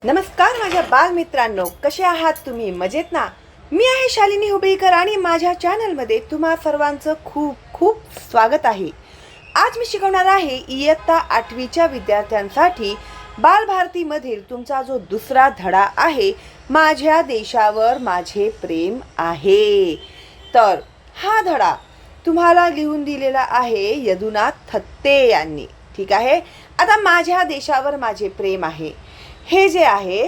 नमस्कार माझ्या बालमित्रांनो, कसे आहात तुम्ही? मजेत ना? मी आहे शालिनी हुबळीकर आणि माझ्या चॅनलमध्ये तुम्हा सर्वांचं खूप खूप स्वागत आहे. आज मी शिकवणार आहे इयत्ता 8वीच्या विद्यार्थ्यांसाठी बालभारतीमधील तुमचा जो दुसरा धडा आहे, माझ्या देशावर माझे प्रेम आहे. तर हा धडा तुम्हाला लिहून दिलेला आहे यदुनाथ थत्ते यांनी. ठीक आहे. आता माझ्या देशावर माझे प्रेम आहे हे जे आहे,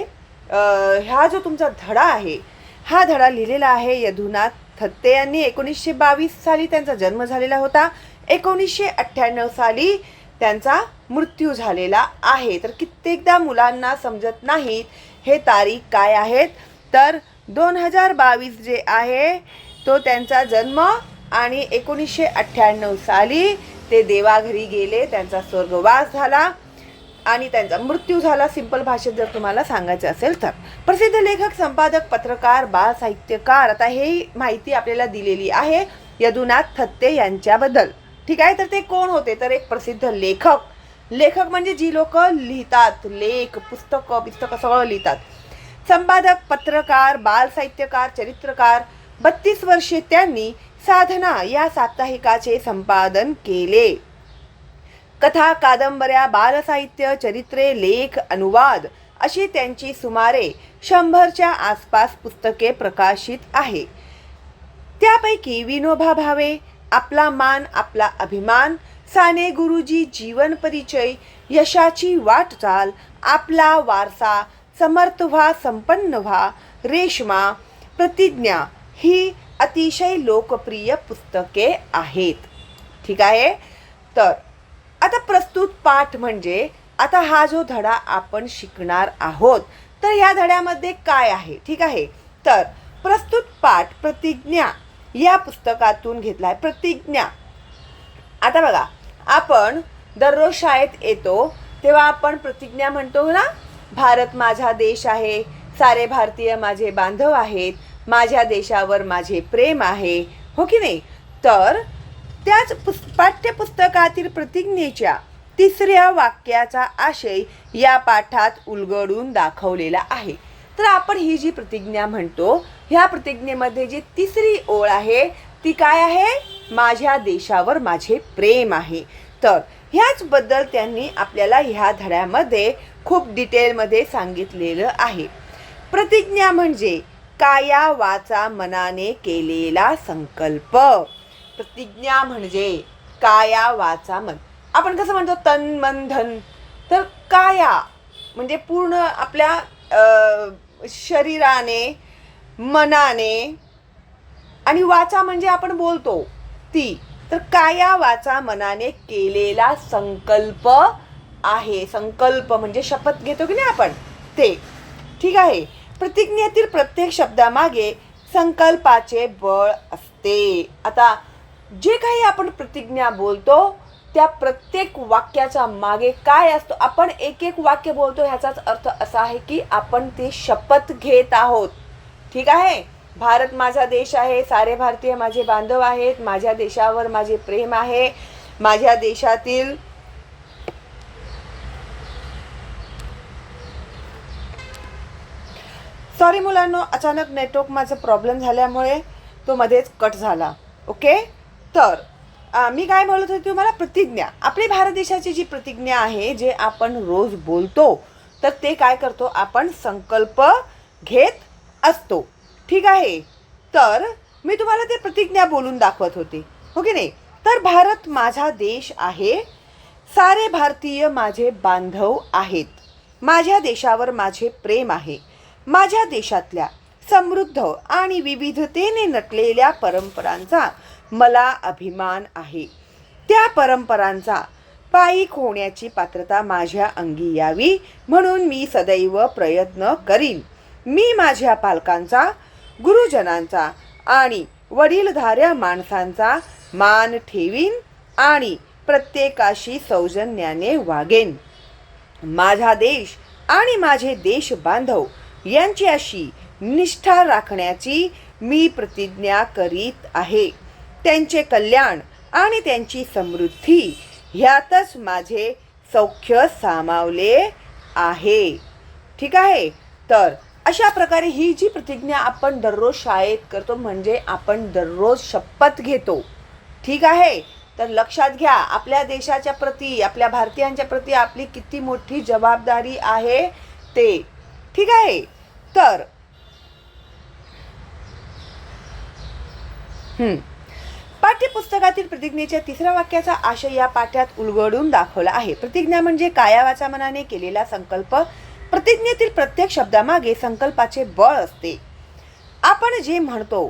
हा जो तुमचा धडा आहे, हा धडा लिहिलेला आहे यदुनाथ थत्ते यांनी. 1922 साली त्यांचा जन्म झालेला होता. 1998 साली त्यांचा मृत्यू झालेला आहे. तर कित्येकदा मुलांना समजत नाहीत हे तारीख काय आहेत. तर 2022 जे आहे तो त्यांचा जन्म आणि 1998 साली ते देवाघरी गेले, त्यांचा स्वर्गवास झाला आणि त्यांचा मृत्यू झाला. सिंपल भाषेत जर तुम्हाला सांगायचं असेल तर प्रसिद्ध लेखक, संपादक, पत्रकार, बाल साहित्यकार. आता हे माहिती आपल्याला दिलेली आहे यदुनाथ थत्ते यांच्याबद्दल. ठीक आहे. तर ते कोण होते? तर एक प्रसिद्ध लेखक म्हणजे जी लोक लिहितात, लेख, पुस्तकं सगळं लिहितात. संपादक, पत्रकार, बाल साहित्यकार, चरित्रकार. 32 वर्षे त्यांनी साधना या साप्ताहिकाचे संपादन केले. कथा, कादंबऱ्या, बालसाहित्य, चरित्रे, लेख, अनुवाद अशी त्यांची सुमारे 100च्या आसपास पुस्तके प्रकाशित आहे. त्यापैकी विनोबा भावे, आपला मान आपला अभिमान, साने गुरुजी, जीवन परिचय, यशाची वाटचाल, आपला वारसा, समर्थ व्हा संपन्न व्हा, रेश्मा, प्रतिज्ञा ही अतिशय लोकप्रिय पुस्तके आहेत. ठीक आहे. तर आता प्रस्तुत पाठ म्हणजे आता हा जो धडा आपण शिकणार आहोत, तर या धड्यामध्ये काय आहे? ठीक आहे. तर प्रस्तुत पाठ प्रतिज्ञा या पुस्तकातून घेतलाय. प्रतिज्ञा. आता बघा, आपण दररोज शाळेत येतो तेव्हा आपण प्रतिज्ञा म्हणतो ना. भारत माझा देश आहे, सारे भारतीय माझे बांधव आहेत, माझ्या देशावर माझे प्रेम आहे, हो की नाही? तर त्याच पाठ्यपुस्तकातील प्रतिज्ञेच्या 3ऱ्या वाक्याचा आशय या पाठात उलगडून दाखवलेला आहे. तर आपण ही जी प्रतिज्ञा म्हणतो, ह्या प्रतिज्ञेमध्ये जी 3री ओळ आहे ती काय आहे? माझ्या देशावर माझे प्रेम आहे. तर ह्याचबद्दल त्यांनी आपल्याला ह्या धड्यामध्ये खूप डिटेलमध्ये सांगितलेलं आहे. प्रतिज्ञा म्हणजे काया वाचा मनाने केलेला संकल्प. प्रतिज्ञा म्हणजे काया वाचा मन. आपण कसं म्हणतो तन मन धन. तर काया म्हणजे पूर्ण आपल्या शरीराने, मनाने, आणि वाचा म्हणजे आपण बोलतो ती. तर काया वाचा मनाने केलेला संकल्प आहे. संकल्प म्हणजे शपथ घेतो की नाही आपण, ते. ठीक आहे. प्रतिज्ञेतील प्रत्येक शब्दामागे संकल्पाचे बळ असते. आता जे काही आपण प्रतिज्ञा बोलतो त्या प्रत्येक वाक्याच्या मागे काय असतो? आपण एक एक वाक्य बोलतो, ह्याचाच अर्थ असा आहे की आपण ते शपथ घेत आहोत. ठीक आहे. भारत माझा देश आहे, सारे भारतीय माझे बांधव आहेत, माझ्या देशावर माझे प्रेम आहे, माझ्या देशातील सॉरी मुलांनो, अचानक नेटवर्क माझा प्रॉब्लेम झाल्यामुळे तो मध्येच कट झाला. ओके. तर मी काय बोलत होते तुम्हाला? प्रतिज्ञा. आपली भारत देशाची जी प्रतिज्ञा आहे, जे आपण रोज बोलतो, तर ते काय करतो? आपण संकल्प घेत असतो. ठीक आहे. तर मी तुम्हाला ते प्रतिज्ञा बोलून दाखवत होते, हो की नाही? तर भारत माझा देश आहे, सारे भारतीय माझे बांधव आहेत, माझ्या देशावर माझे प्रेम आहे, माझ्या देशातल्या समृद्ध आणि विविधतेने नटलेल्या परंपरांचा मला अभिमान आहे. त्या परंपरांचा पायीक होण्याची पात्रता माझ्या अंगी यावी म्हणून मी सदैव प्रयत्न करीन. मी माझ्या पालकांचा, गुरुजनांचा आणि वडीलधाऱ्या माणसांचा मान ठेवीन आणि प्रत्येकाशी सौजन्याने वागेन. माझा देश आणि माझे देश बांधव यांच्याशी निष्ठा राखण्याची मी प्रतिज्ञा करीत आहे. त्यांचे कल्याण आणि त्यांची समृद्धी ह्यातच माझे सौख्य सामावले आहे. ठीक आहे. तर अशा प्रकारे ही जी प्रतिज्ञा आपण दररोज शाळेत करतो, म्हणजे आपण दररोज शपथ घेतो. ठीक आहे. तर लक्षात घ्या, आपल्या देशाच्या प्रती, आपल्या भारतीयांच्या प्रती आपली किती मोठी जबाबदारी आहे ते. ठीक आहे. तर पाठ्यपुस्तकातील प्रतिज्ञेच्या 3ऱ्या वाक्याचा आशय या पाठात उलगडून दाखवला आहे. प्रतिज्ञा म्हणजे काया वाचा मनाने केलेला संकल्प. प्रतिज्ञेतील प्रत्येक शब्दामागे संकल्पाचे बळ असते. आपण जे म्हणतो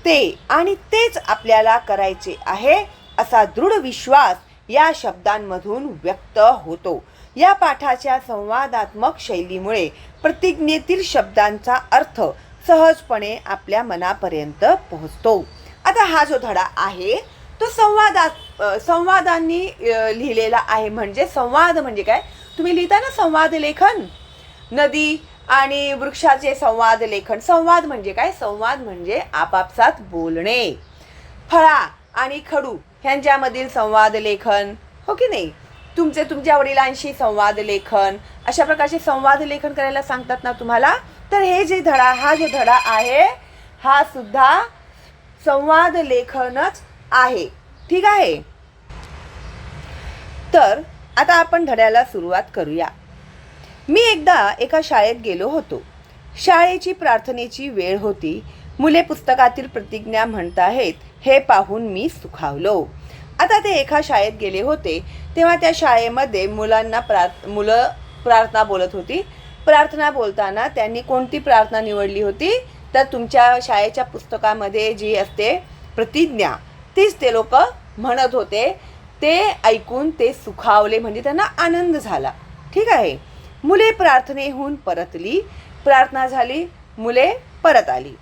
ते आणि तेच आपल्याला करायचे आहे असा दृढ विश्वास या शब्दांमधून व्यक्त होतो. या पाठाच्या संवादात्मक शैलीमुळे प्रतिज्ञेतील शब्दांचा अर्थ सहजपणे आपल्या मनापर्यंत पोहोचतो. आता हा जो धडा आहे तो संवादांनी लिहिलेला आहे. म्हणजे संवाद म्हणजे काय, तुम्ही लिहिता ना संवाद लेखन, नदी आणि वृक्षाचे संवाद लेखन. संवाद म्हणजे काय, संवाद म्हणजे आपापसात बोलणे. फळा आणि खडू ह्यांच्यामधील संवाद लेखन, हो की नाही. तुमच्या वडिलांशी संवाद लेखन, अशा प्रकारचे संवाद लेखन करायला सांगतात ना तुम्हाला. तर हा जो धडा आहे हा सुद्धा संवाद लेखनच आहे. ठीक आहे. तर आता आपण धड्याला सुरुवात करूया. मी एकदा एका शाळेत गेलो होतो. शाळेची प्रार्थनेची वेळ होती. मुले पुस्तकातील प्रतिज्ञा म्हणताहेत हे पाहून मी सुखावलो. आता ते एका शाळेत गेले होते तेव्हा त्या शाळेमध्ये मुलं प्रार्थना बोलत होती. प्रार्थना बोलताना त्यांनी कोणती प्रार्थना निवडली होती, तर तुमच्या शाळेच्या पुस्तकामध्ये जी असते प्रतिज्ञा तीच ते लोक म्हणत होते. ते ऐकून ते सुखावले, म्हणजे त्यांना आनंद झाला. ठीक आहे. मुले प्रार्थनेहून परतली. प्रार्थना झाली, मुले परत आली.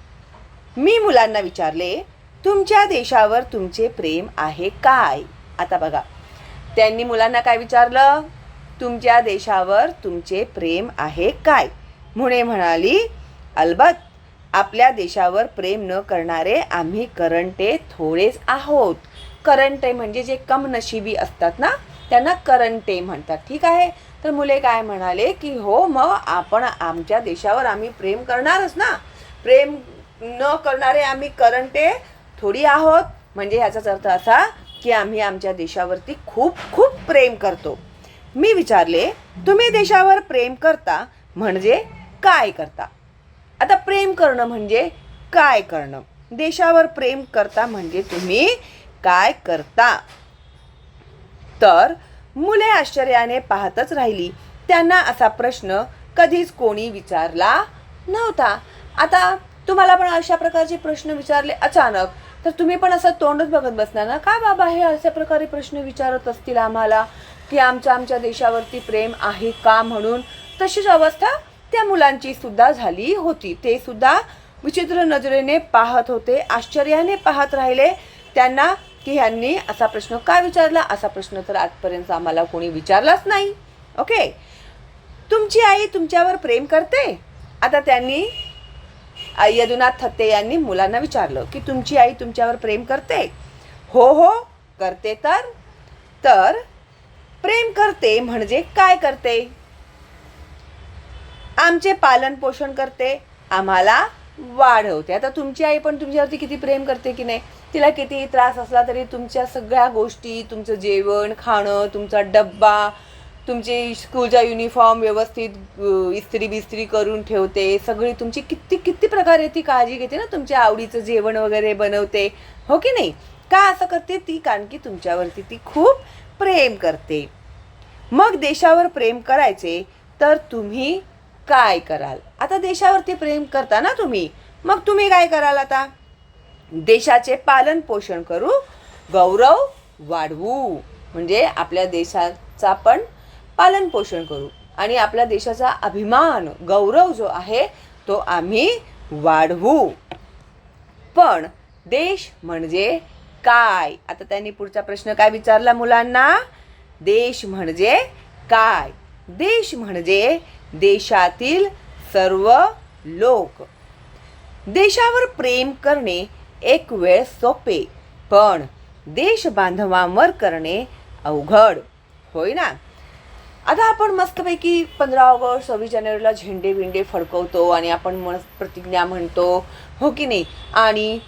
मी मुलांना विचारले, तुमच्या देशावर तुमचे प्रेम आहे काय? आता बघा, त्यांनी मुलांना काय विचारलं, तुमच्या देशावर तुमचे प्रेम आहे काय? मुले म्हणाली, अलबत, आपल्या देशावर प्रेम न करणारे आम्ही करंटे थोडेच आहोत. करंटे म्हणजे जे कमनशिबी असतात ना, त्यांना करंटे म्हणतात. ठीक आहे. तर मुले काय म्हणाले की हो, मग आपण आमच्या देशावर आम्ही प्रेम करणारच ना. प्रेम न करणारे आम्ही करंटे थोडी आहोत. म्हणजे ह्याचाच अर्थ असा की आम्ही आमच्या देशावरती खूप खूप प्रेम करतो. मी विचारले, तुम्ही देशावर प्रेम करता म्हणजे काय करता? आता प्रेम करणं म्हणजे काय करणं? देशावर प्रेम करता म्हणजे तुम्ही काय करता? तर मुले आश्चर्याने पाहतच राहिली. त्यांना असा प्रश्न कधीच कोणी विचारला नव्हता. आता तुम्हाला पण अशा प्रकारचे प्रश्न विचारले अचानक, तर तुम्ही पण असं तोंडच बघत बसणार ना, का बाबा हे अशा प्रकारे प्रश्न विचारत असतील आम्हाला की आमच्या देशावरती प्रेम आहे का म्हणून. तशीच अवस्था त्या मुलांची सुद्धा झाली होती. ते सुद्धा विचित्र नजरेने पाहत होते, आश्चर्याने पाहत राहिले त्यांना की ह्यांनी असा प्रश्न का विचारला. असा प्रश्न तर आजपर्यंत आम्हाला कोणी विचारलाच नाही. ओके. तुमची आई तुमच्यावर प्रेम करते? आता त्यांनी यदुनाथ थत्ते यांनी मुलांना विचारलं की तुमची आई तुमच्यावर प्रेम करते? हो हो करते. तर प्रेम करते म्हणजे काय करते? आमचे पालन पोषण करते, आम्हाला वाढवते. आता तुमची आई पण तुमच्यावरती किती प्रेम करते की नाही. तिला कितीही त्रास असला तरी तुमच्या सगळ्या गोष्टी, तुमचं जेवण खाणं, तुमचा डब्बा, तुमचे स्कूलचा युनिफॉर्म व्यवस्थित इस्त्री बिस्त्री करून ठेवते. सगळी तुमची किती प्रकारे ती काळजी घेते ना, तुमच्या आवडीचं जेवण वगैरे बनवते, हो की नाही. का असं करते ती? कारण की तुमच्यावरती ती खूप प्रेम करते. मग देशावर प्रेम करायचे तर तुम्ही काय कराल? आता देशावरती प्रेम करता ना तुम्ही, मग तुम्ही काय कराल? आता देशाचे पालन पोषण करू, गौरव वाढवू. म्हणजे आपल्या देशाचा पण पालन पोषण करू आणि आपल्या देशाचा अभिमान, गौरव जो आहे तो आम्ही वाढवू. पण देश म्हणजे काय? आता त्यांनी पुढचा प्रश्न काय विचारला मुलांना? देश म्हणजे काय? देश म्हणजे देशातील सर्व लोक. देशावर प्रेम करणे एक वेळ सोपे, पण देश बांधवांवर करणे अवघड, होय ना. आता आपण मस्तपैकी 15 ऑगस्ट 26 जानेवारीला झेंडे बिंडे फडकवतो आणि आपण मस्त प्रतिज्ञा म्हणतो, हो की नाही. आणि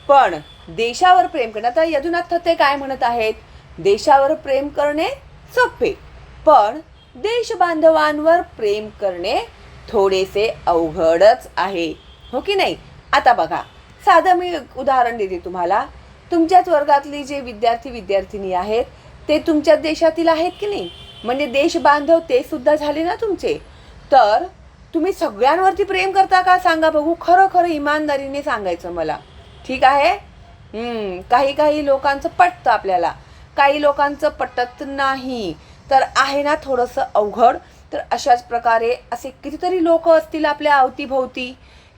पण देशावर प्रेम करणे, आता यदुनाथ थत्ते काय म्हणत आहेत, देशावर प्रेम करणे सोपे, पण देश बांधवांवर प्रेम करणे थोडेसे अवघडच आहे, हो की नाही. आता बघा, साधं मी उदाहरण देते तुम्हाला. तुमच्याच वर्गातली जे विद्यार्थी आहेत ते तुमच्या देशातील आहेत की नाही, म्हणजे देश बांधव ते सुद्धा झाले ना तुमचे. तर तुम्ही सगळ्यांवरती प्रेम करता का सांगा बघू, खरं खरं इमानदारीने सांगायचं मला, ठीक आहे. काही लोकांचं पटतं आपल्याला, काही लोकांचं पटत नाही, तर आहे ना थोडंसं अवघड. तर अशाच प्रकारे असे कितीतरी लोक असतील आपल्या अवतीभोवती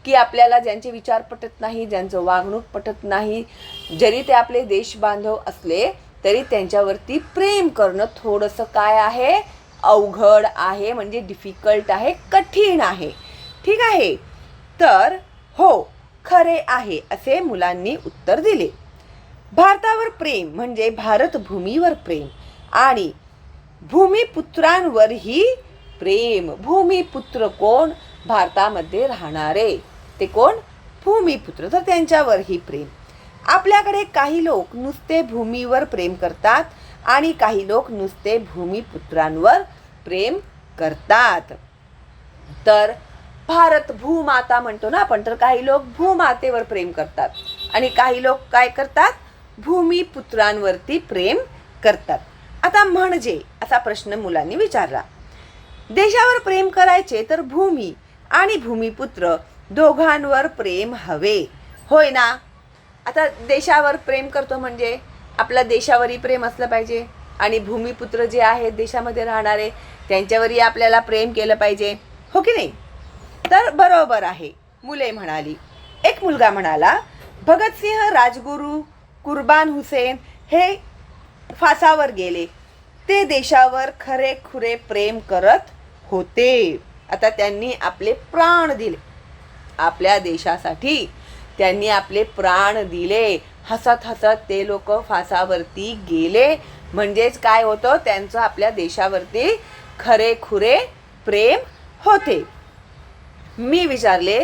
की आपल्याला ज्यांचे विचार पटत नाही, ज्यांचं वागणूक पटत नाही, जरी ते आपले देश बांधव असले तरी त्यांच्यावरती प्रेम करणं थोडंसं काय आहे, अवघड आहे, म्हणजे डिफिकल्ट आहे, कठीण आहे, ठीक आहे. तर हो, खरे आहे असे मुलांनी उत्तर दिले. भारतावर प्रेम म्हणजे भारत भूमीवर प्रेम आणि भूमिपुत्रांवरही प्रेम. भूमिपुत्र कोण, भारतामध्ये राहणारे ते कोण, भूमिपुत्र, तर त्यांच्यावरही प्रेम. आपल्याकडे काही लोक नुसते भूमीवर प्रेम करतात आणि काही लोक नुसते भूमिपुत्रांवर प्रेम करतात. तर भारत भूमाता म्हणतो ना आपण, तर काही लोक भूमातेवर प्रेम करतात आणि काही लोक काय करतात, भूमिपुत्रांवरती प्रेम करतात. आता म्हणजे असा प्रश्न मुलांनी विचारला, देशावर प्रेम करायचे तर भूमी आणि भूमिपुत्र दोघांवर प्रेम हवे, होय ना. आता देशावर प्रेम करतो म्हणजे आपल्या देशावरही प्रेम असलं पाहिजे आणि भूमिपुत्र जे आहेत देशामध्ये राहणारे त्यांच्यावरही आपल्याला प्रेम केलं पाहिजे, हो की नाही. तर बरोबर आहे, मुले म्हणाली. एक मुलगा म्हणाला, भगतसिंह, राजगुरू, कुर्बान हुसेन हे फासावर गेले, ते देशावर खरे खुरे प्रेम करत होते. आता त्यांनी आपले प्राण दिले आपल्या देशासाठी, त्यांनी आपले प्राण दिले. हसत हसत ते लोक फासावरती गेले, म्हणजेच काय होतं, त्यांचं आपल्या देशावरती खरे खुरे प्रेम होते. मी विचारले,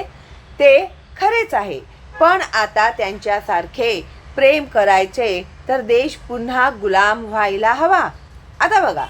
ते खरेच आहे, पण आता त्यांच्यासारखे प्रेम करायचे तर देश पुन्हा गुलाम व्हायला हवा. आता बघा,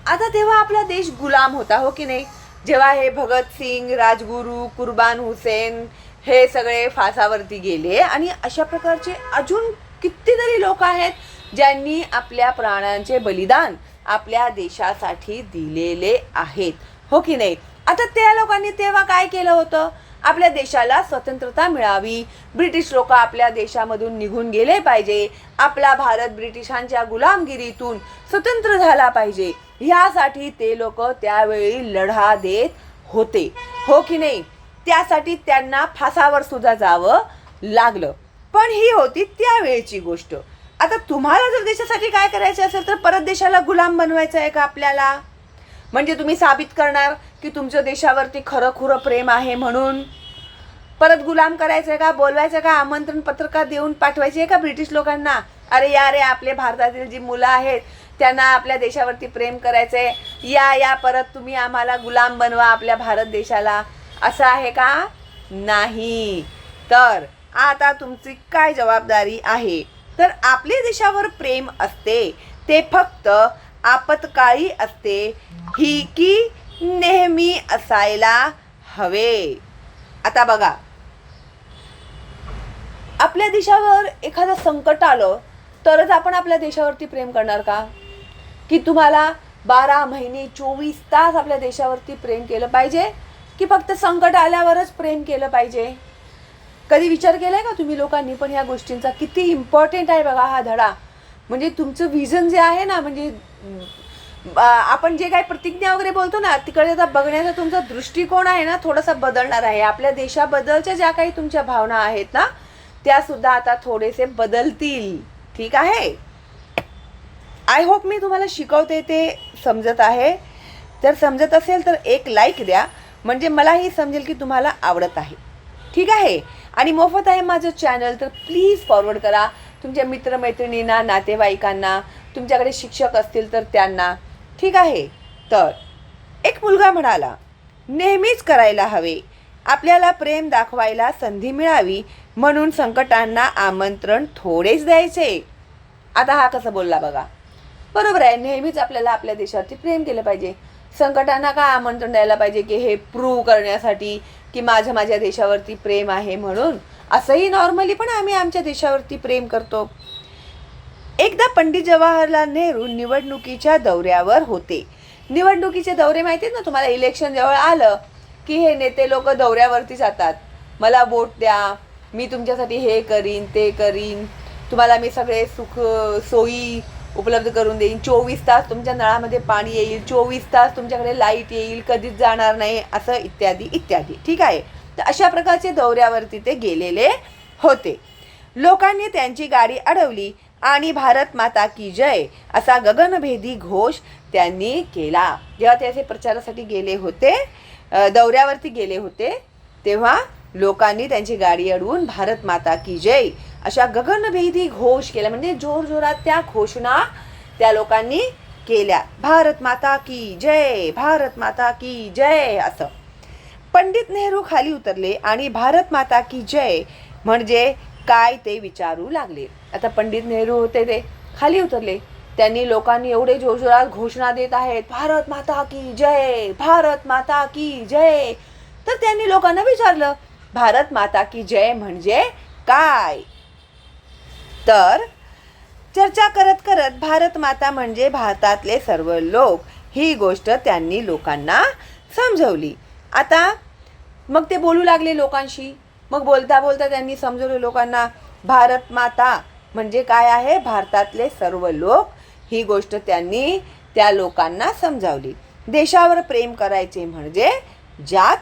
आता तेव्हा आपला देश गुलाम होता, हो की नाही. जेव्हा हे भगतसिंग, राजगुरू, कुर्बान हुसेन हे सगळे फासावरती गेले आणि अशा प्रकारचे अजून कितीतरी लोक आहेत ज्यांनी आपल्या प्राणांचे बलिदान आपल्या देशासाठी दिलेले आहेत, हो की नाही. आता त्या लोकांनी तेव्हा काय केलं होतं, आपल्या देशाला स्वतंत्रता मिळावी, ब्रिटिश लोक आपल्या देशामधून निघून गेले पाहिजे, आपला भारत ब्रिटिशांच्या गुलामगिरीतून स्वतंत्र झाला पाहिजे, ह्यासाठी ते लोक त्यावेळी लढा देत होते, हो की नाही. त्यासाठी त्यांना फासावर सुद्धा जावं लागलं, पण ही होती त्यावेळची गोष्ट. आता तुम्हाला जर देशासाठी काय करायचं असेल तर परत देशाला गुलाम बनवायचं आहे का आपल्याला, म्हणजे तुम्ही साबित करणार की तुमच्या देशावरती खरं खुरं प्रेम आहे म्हणून परत गुलाम करायचं आहे का, बोलवायचं का, आमंत्रण पत्रका देऊन पाठवायचे आहे का ब्रिटिश लोकांना, अरे या रे आपले भारतातील जी मुलं आहेत त्यांना आपल्या देशावरती प्रेम करायचंय, या परत तुम्ही आम्हाला गुलाम बनवा आपल्या भारत देशाला, असं आहे का, नाही. तर आता तुमची काय जबाबदारी आहे, तर आपल्या देशावर प्रेम असते ते फक्त आपत्काळी असते, ही की नेहमी असायला हवे. आता बघा, आपल्या देशावर एखादं संकट आलं तरच आपण आपल्या देशावरती प्रेम करणार का, की तुम्हाला 12 महिने 24 तास आपल्या देशावरती प्रेम केलं पाहिजे, की फक्त संकट आल्यावरच प्रेम केलं पाहिजे. कधी विचार केलाय का तुम्ही लोकांनी पण ह्या गोष्टींचा, किती इम्पॉर्टंट आहे बघा हा धडा. म्हणजे तुमचं विजन जे आहे ना, म्हणजे आपण जे काही प्रतिज्ञा वगैरे बोलतो ना, तिकडे आता बघण्याचा तुमचा दृष्टिकोन आहे ना थोडासा बदलणार आहे. आपल्या देशाबद्दलच्या ज्या काही तुमच्या भावना आहेत ना त्या सुद्धा आता थोडेसे बदलतील, ठीक आहे. आय होप मी तुम्हाला शिकवते ते समजत आहे. जर समजत असेल तर एक लाईक द्या, म्हणजे मलाही समजेल की तुम्हाला आवडत आहे, ठीक आहे. आणि मोफत आहे माझं चॅनल, तर प्लीज फॉरवर्ड करा तुमच्या मित्रमैत्रिणींना, नातेवाईकांना, तुमच्याकडे शिक्षक असतील तर त्यांना, ठीक आहे. तर एक मुलगा म्हणाला, नेहमीच करायला हवे. आपल्याला प्रेम दाखवायला संधी मिळावी म्हणून संकटांना आमंत्रण थोडेच द्यायचे. आता हा कसा बोलला बघा. बरोबर आहे, नेहमीच आपल्याला आपल्या देशावरती प्रेम केलं पाहिजे. संकटांना का आमंत्रण द्यायला पाहिजे की हे प्रूव्ह करण्यासाठी की माझ्या देशावरती प्रेम आहे म्हणून. असंही नॉर्मली पण आम्ही आमच्या देशावरती प्रेम करतो. एकदा पंडित जवाहरलाल नेहरू निवडणुकीच्या दौऱ्यावर होते. निवडणुकीचे दौरे माहिती आहेत ना तुम्हाला. इलेक्शन जवळ आलं की हे नेते लोक दौऱ्यावरती जातात. मला वोट द्या, मी तुमच्यासाठी हे करीन ते करीन, तुम्हाला मी सगळे सुख सोयी उपलब्ध करून देईन, 24 तास तुमच्या नळामध्ये पाणी येईल, 24 तास तुमच्याकडे लाईट येईल, कधीच जाणार नाही, असं इत्यादी इत्यादी. ठीक आहे. तर अशा प्रकारचे दौऱ्यावरती ते गेलेले होते. लोकांनी त्यांची गाडी अडवली आणि भारत माता की जय असा गगनभेदी घोष त्यांनी केला. जेव्हा ते असे प्रचारासाठी गेले होते, दौऱ्यावरती गेले होते, तेव्हा लोकांनी त्यांची गाडी अडवून भारत माता की जय अशा गगनभेदी घोष केला. म्हणजे जोरजोरात त्या घोषणा त्या लोकांनी केल्या. भारत माता की जय, भारत माता की जय असं. पंडित नेहरू खाली उतरले आणि भारत माता की जय म्हणजे काय ते विचारू लागले. आता पंडित नेहरू होते ते खाली उतरले. त्यांनी लोकांनी एवढे जोरजोरात घोषणा देत आहेत, भारत माता की जय, भारत माता की जय. तर त्यांनी लोकांना विचारलं, भारत माता की जय म्हणजे काय. तर चर्चा करत करत भारत माता म्हणजे भारतातले सर्व लोक ही गोष्ट त्यांनी लोकांना समजवली. आता मग ते बोलू लागले लोकांशी. मग बोलता बोलता त्यांनी समजवलं लोकांना, भारत माता म्हणजे काय आहे, भारतातले सर्व लोक. ही गोष्ट त्यांनी त्या लोकांना समजावली. देशावर प्रेम करायचे म्हणजे जात,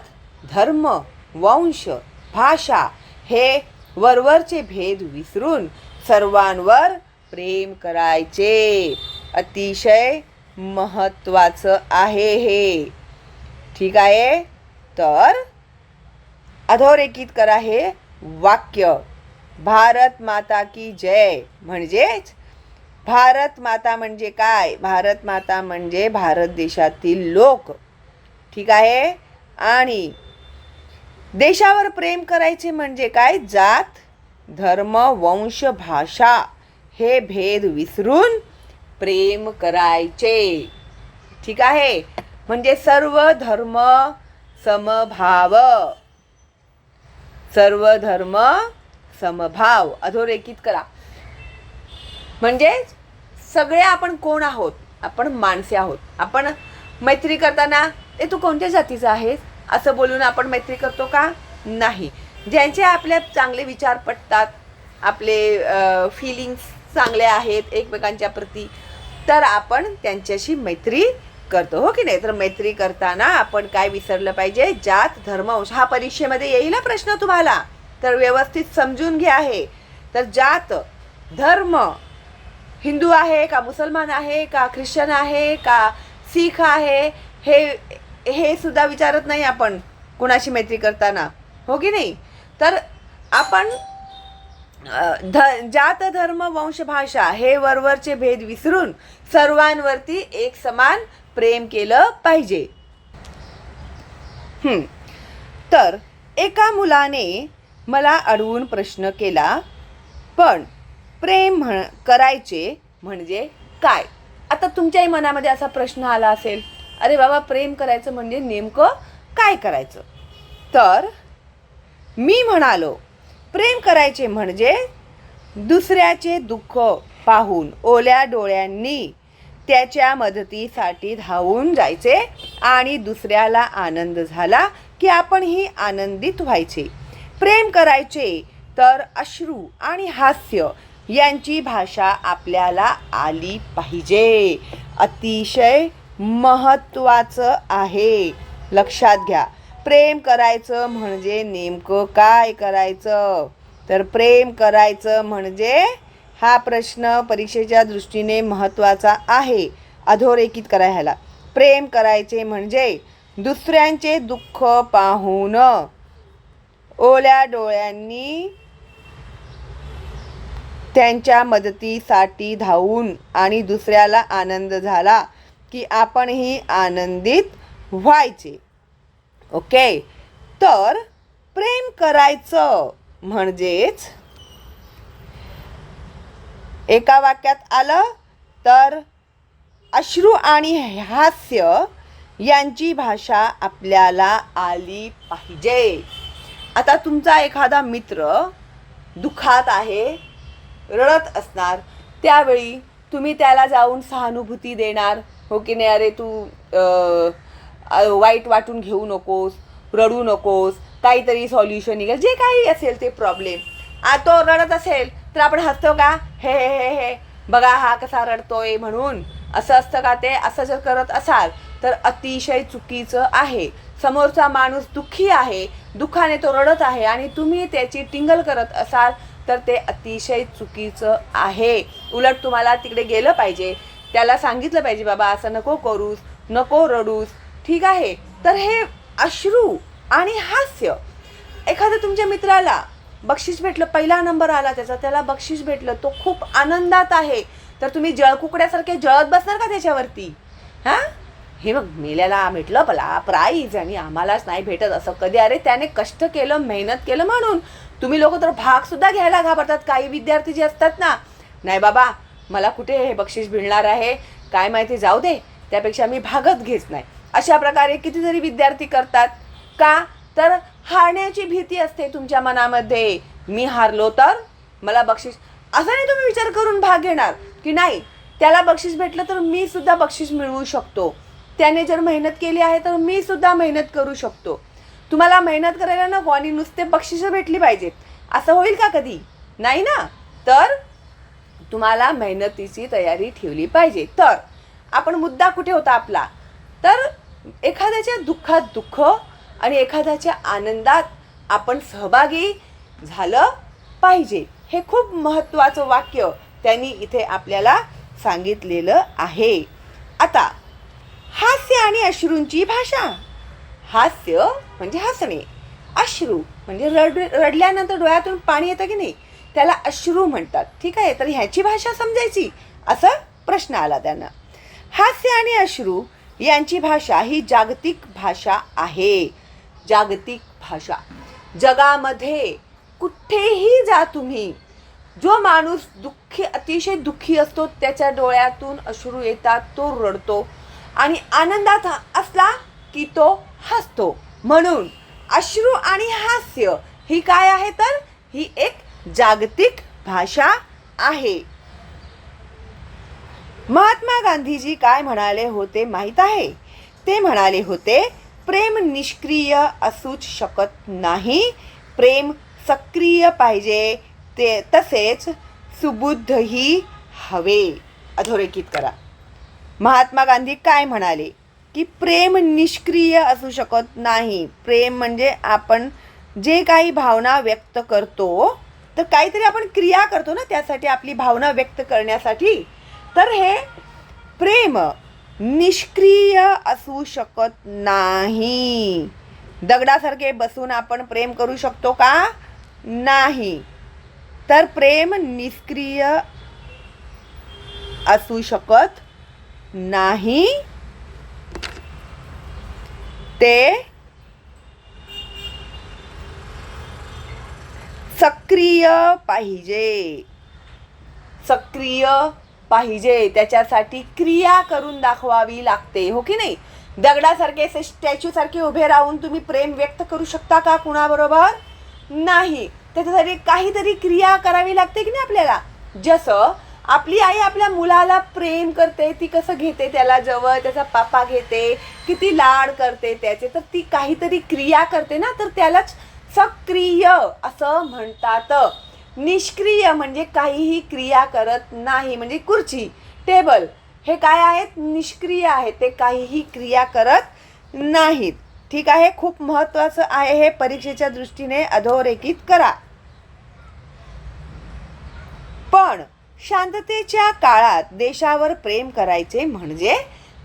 धर्म, वंश, भाषा हे वरवरचे भेद विसरून सर्वांवर प्रेम करायचे. अतिशय महत्त्वाचं आहे हे. ठीक आहे. तर अधोरेखित करा हे वाक्य. भारत माता की जय म्हणजेच भारत माता म्हणजे काय, भारत माता म्हणजे भारत देशातील लोक. ठीक आहे. आणि देशावर प्रेम करायचे म्हणजे काय, जात, धर्म, वंश, भाषा हे भेद विसरून प्रेम करायचे. ठीक आहे. म्हणजे सर्व धर्म समभाव, सर्व धर्म समभाव अधोरेखित करा. म्हणजे सगळे आपण कोण आहोत, आपण माणसे आहोत. आपण मैत्री करताना तू कोणत्या जातीचा आहेस असं बोलून आपण मैत्री करतो का, नाही. ज्यांचे आपले चांगले विचार पटतात, आपले फिलिंग्स चांगले आहेत एकमेकांच्या प्रती, तर आपण त्यांच्याशी मैत्री करतो, हो की नाही. तर मैत्री करताना आपण काय विसरलं पाहिजे, जात, धर्म, वंश. हा परीक्षेमध्ये येईल प्रश्न तुम्हाला, तर व्यवस्थित समजून घ्या हे. तर जात, धर्म, हिंदू आहे का, मुसलमान आहे का, ख्रिश्चन आहे का, सीख आहे, हे सुद्धा विचारत नाही आपण कुणाशी मैत्री करताना, हो की नाही. तर आपण जात, धर्म, वंश, भाषा हे वरवरचे भेद विसरून सर्वांवरती एक समान प्रेम केलं पाहिजे. तर एका मुलाने मला अडवून प्रश्न केला, पण प्रेम करायचे म्हणजे काय. आता तुमच्याही मनामध्ये असा प्रश्न आला असेल, अरे बाबा प्रेम करायचं म्हणजे नेमकं काय करायचं. तर मी म्हणालो, प्रेम करायचे म्हणजे दुसऱ्याचे दुःख पाहून ओल्या डोळ्यांनी त्याच्या मदतीसाठी धावून जायचे आणि दुसऱ्याला आनंद झाला की आपणही आनंदित व्हायचे. प्रेम करायचे तर अश्रू आणि हास्य यांची भाषा आपल्याला आली पाहिजे. अतिशय महत्त्वाचं आहे, लक्षात घ्या. प्रेम करायचं म्हणजे नेमकं काय करायचं. तर प्रेम करायचं म्हणजे हा प्रश्न परीक्षेच्या दृष्टीने महत्त्वाचा आहे. अधोरेखित करा ह्याला. प्रेम करायचे म्हणजे दुसऱ्यांचे दुःख पाहून ओल्या डोळ्यांनी त्यांच्या मदतीसाठी धावून आणि दुसऱ्याला आनंद झाला की आपणही आनंदित व्हायचे. ओके, तर प्रेम करायचं म्हणजेच एका वाक्यात आलं तर अश्रू आणि हास्य यांची भाषा आपल्याला आली पाहिजे. आता तुमचा एखादा मित्र दुःखात आहे, रडत असणार, त्यावेळी तुम्ही त्याला जाऊन सहानुभूती देणार, हो की नाही, अरे तू वाईट वाटून घेऊ नकोस, रडू नकोस, काहीतरी सॉल्युशन निघेल, जे काही असेल ते प्रॉब्लेम. तो रडत असेल तर आपण हसतो का, हे हे हे हे बघा हा कसा रडतोय म्हणून, असं असतं का ते? असं जर करत असाल तर अतिशय चुकीचं आहे. समोरचा माणूस दुःखी आहे, दुःखाने तो रडत आहे आणि तुम्ही त्याची टिंगल करत असाल तर ते अतिशय चुकीचं आहे. उलट तुम्हाला तिकडे गेलं पाहिजे, त्याला सांगितलं पाहिजे, बाबा असं नको करूस, नको रडूस, ठीक आहे. तर हे अश्रू आणि हास्य, एखाद्या तुमच्या मित्राला बक्षीस भेटलं, पहिला नंबर आला त्याला बक्षीस भेटलं, तो खूप आनंदात आहे, तर तुम्ही जळकुकड्यासारखे जळत बसणार का त्याच्यावरती? हां, हे मग मेल्याला भेटलं मला प्राईज आणि आम्हालाच नाही भेटत, असं कधी? अरे त्याने कष्ट केलं, मेहनत केलं म्हणून. तुम्ही लोक तर भागसुद्धा घ्यायला घाबरतात. काही विद्यार्थी जे असतात ना, नाही बाबा मला कुठे हे बक्षीस मिळणार आहे, काय माहिती, जाऊ दे, त्यापेक्षा मी भागत घेत नाही. अशा प्रकारे कितीतरी विद्यार्थी करतात. का? तर हारण्याची भीती असते तुमच्या मनामध्ये. मी हारलो तर मला बक्षीस, असं नाही तुम्ही विचार करून भाग घेणार की नाही त्याला बक्षीस भेटलं तर मी सुद्धा बक्षीस मिळवू शकतो, त्याने जर मेहनत केली आहे तर मी सुद्धा मेहनत करू शकतो. तुम्हाला मेहनत करायला नको आणि नुसते बक्षिसं भेटली पाहिजेत, असं होईल का कधी? नाही ना. तर तुम्हाला मेहनतीची तयारी ठेवली पाहिजे. तर आपण मुद्दा कुठे होता आपला? तर एखाद्याच्या दुःखात दुःख आणि एखाद्याच्या आनंदात आपण सहभागी झालं पाहिजे. हे खूप महत्त्वाचं वाक्य त्यांनी इथे आपल्याला सांगितलेलं आहे. आता हास्य आणि अश्रूंची भाषा. हास्य म्हणजे हसणे, अश्रू म्हणजे रडल्यानंतर डोळ्यातून पाणी येतं की नाही, त्याला अश्रू म्हणतात. ठीक आहे, तर ह्याची भाषा समजायची, असा प्रश्न आला त्यांना. हास्य आणि अश्रू यांची भाषा ही जागतिक भाषा आहे. जागतिक भाषा. जगामध्ये कुठेही जा तुम्ही, जो माणूस अतिशय दुःखी असतो त्याच्या डोळ्यातून अश्रू येतात, तो रडतो, आणि आनंदात असला की तो हसतो. म्हणून अश्रू आणि हास्य ही काय आहे? तर ही एक जागतिक भाषा आहे. महात्मा गांधीजी काय म्हणाले होते माहीत आहे? ते म्हणाले होते, प्रेम निष्क्रिय असूच शकत नाही, प्रेम सक्रिय पाहिजे, ते तसेच सुबुद्धही हवे. अधोरेखित करा. महात्मा गांधी काय म्हणाले की प्रेम निष्क्रिय असू शकत नाही. प्रेम म्हणजे आपण जे काही भावना व्यक्त करतो, तर काहीतरी आपण क्रिया करतो ना त्यासाठी, आपली भावना व्यक्त करण्यासाठी. तर हे प्रेम निष्क्रिय असू शकत नाही. दगडासारखे बसून आपण प्रेम करू शकतो का? नाही. तर प्रेम निष्क्रिय असू शकत नाही, ते सक्रिय पाहिजे. सक्रिय पाहिजे, त्याच्यासाठी क्रिया करून दाखवावी लागते, हो की नाही? दगडासारखे स्टॅच्यू सारखे उभे राहून तुम्ही प्रेम व्यक्त करू शकता का कुणाबरोबर? नाही. त्याच्यासाठी काहीतरी क्रिया करावी लागते की नाही आपल्याला. जसं आपली आई आपल्या मुलाला प्रेम करते, ती कसं घेते त्याला जवळ, त्याचा पापा घेते, किती लाड करते त्याचे, तर ती काहीतरी क्रिया करते ना, तर त्यालाच सक्रिय असं म्हणतात. निष्क्रिय म्हणजे काहीही क्रिया करत नाही, म्हणजे खुर्ची, टेबल हे काय आहेत? निष्क्रिय आहेत, ते काहीही क्रिया करत नाहीत. ठीक आहे, खूप महत्त्वाचं आहे हे, परीक्षेच्या दृष्टीने अधोरेखित करा. पण शांततेच्या काळात देशावर प्रेम करायचे म्हणजे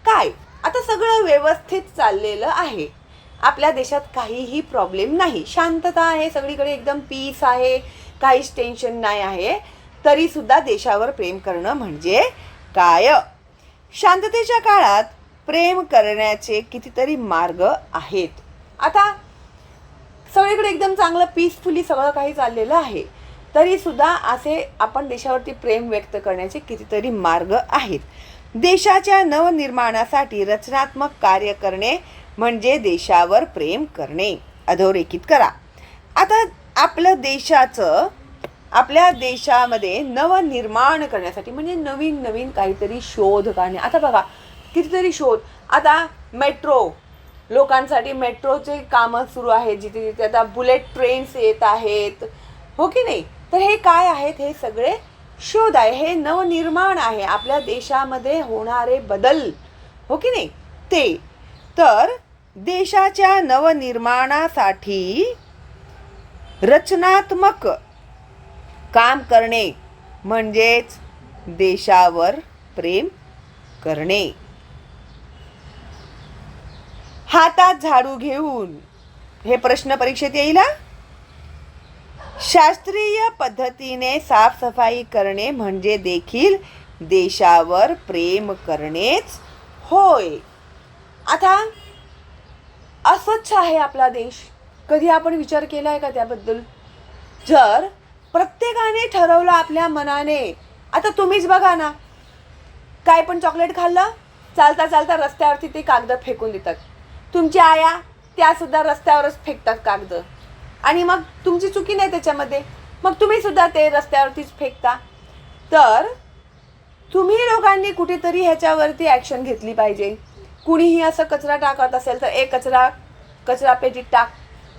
काय? आता सगळं व्यवस्थित चाललेलं आहे, आपल्या देशात काहीही प्रॉब्लेम नाही, शांतता आहे, सगळीकडे एकदम पीस आहे, काहीच टेन्शन नाही आहे, तरी सुद्धा देशावर प्रेम करणं म्हणजे काय? शांततेच्या काळात प्रेम करण्याचे कितीतरी मार्ग आहेत. आता सगळीकडे एकदम चांगलं पीसफुली सगळं काही चाललेलं आहे, तरी सुद्धा असे आपण देशावरती प्रेम व्यक्त करण्याचे कितीतरी मार्ग आहेत. देशाच्या नवनिर्माणासाठी रचनात्मक कार्य करणे म्हणजे देशावर प्रेम करणे. अधोरेखित करा. आता आपल्या देशामध्ये नवनिर्माण करण्यासाठी म्हणजे नवीन नवीन काहीतरी शोध काढणे. आता बघा कितीतरी शोध. आता मेट्रो, लोकांसाठी मेट्रोचे कामं सुरू आहेत, जिथे जिथे आता बुलेट ट्रेन्स येत आहेत, हो की नाही. तर हे काय आहेत? हे सगळे शोध आहे, हे नवनिर्माण आहे, आपल्या देशामध्ये होणारे बदल, हो की नाही ते. तर देशाच्या नवनिर्माणासाठी रचनात्मक काम करणे म्हणजेच देशावर प्रेम करणे. हातात झाडू घेऊन, हे प्रश्न परीक्षेत येईल. शास्त्रीय पद्धतीने साफसफाई करणे म्हणजे देखील देशावर प्रेम करणेच होय. आता अस्वच्छ आहे आपला देश, कधी आपण विचार केला आहे का त्याबद्दल? जर प्रत्येकाने ठरवलं आपल्या मनाने, आता तुम्हीच बघा ना, काय पण चॉकलेट खाल्लं, चालता चालता रस्त्यावरती ते कागद फेकून देतात. तुमच्या आया त्या सुद्धा रस्त्यावरच फेकतात कागद, आणि मग तुमची चुकी नाही त्याच्यामध्ये, मग तुम्ही सुद्धा ते रस्त्यावरतीच फेकता. तर तुम्ही लोकांनी कुठेतरी ह्याच्यावरती ॲक्शन घेतली पाहिजे. कुणीही असं कचरा टाकत असेल तर कचरा पेटीत टाक.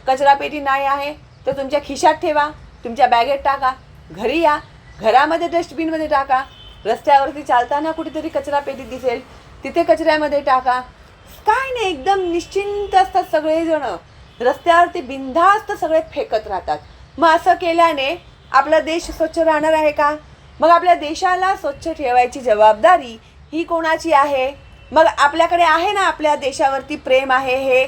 कचरा पेटी नाही आहे तर तुमच्या खिशात ठेवा, तुमच्या बॅगेत टाका, घरी या, घरामध्ये डस्टबिनमध्ये टाका, रस्त्यावरती चालताना कुठेतरी कचरा पेटी दिसेल तिथे कचऱ्यामध्ये टाका. काय नाही, एकदम निश्चिंत असतात सगळेजण, रस्त्यावरती बिनधास्त सगळे फेकत राहतात. मग असं केल्याने आपला देश स्वच्छ राहणार आहे का? मग आपल्या देशाला स्वच्छ ठेवायची जबाबदारी ही कोणाची आहे? मग आपल्याकडे आहे ना, आपल्या देशावरती प्रेम आहे हे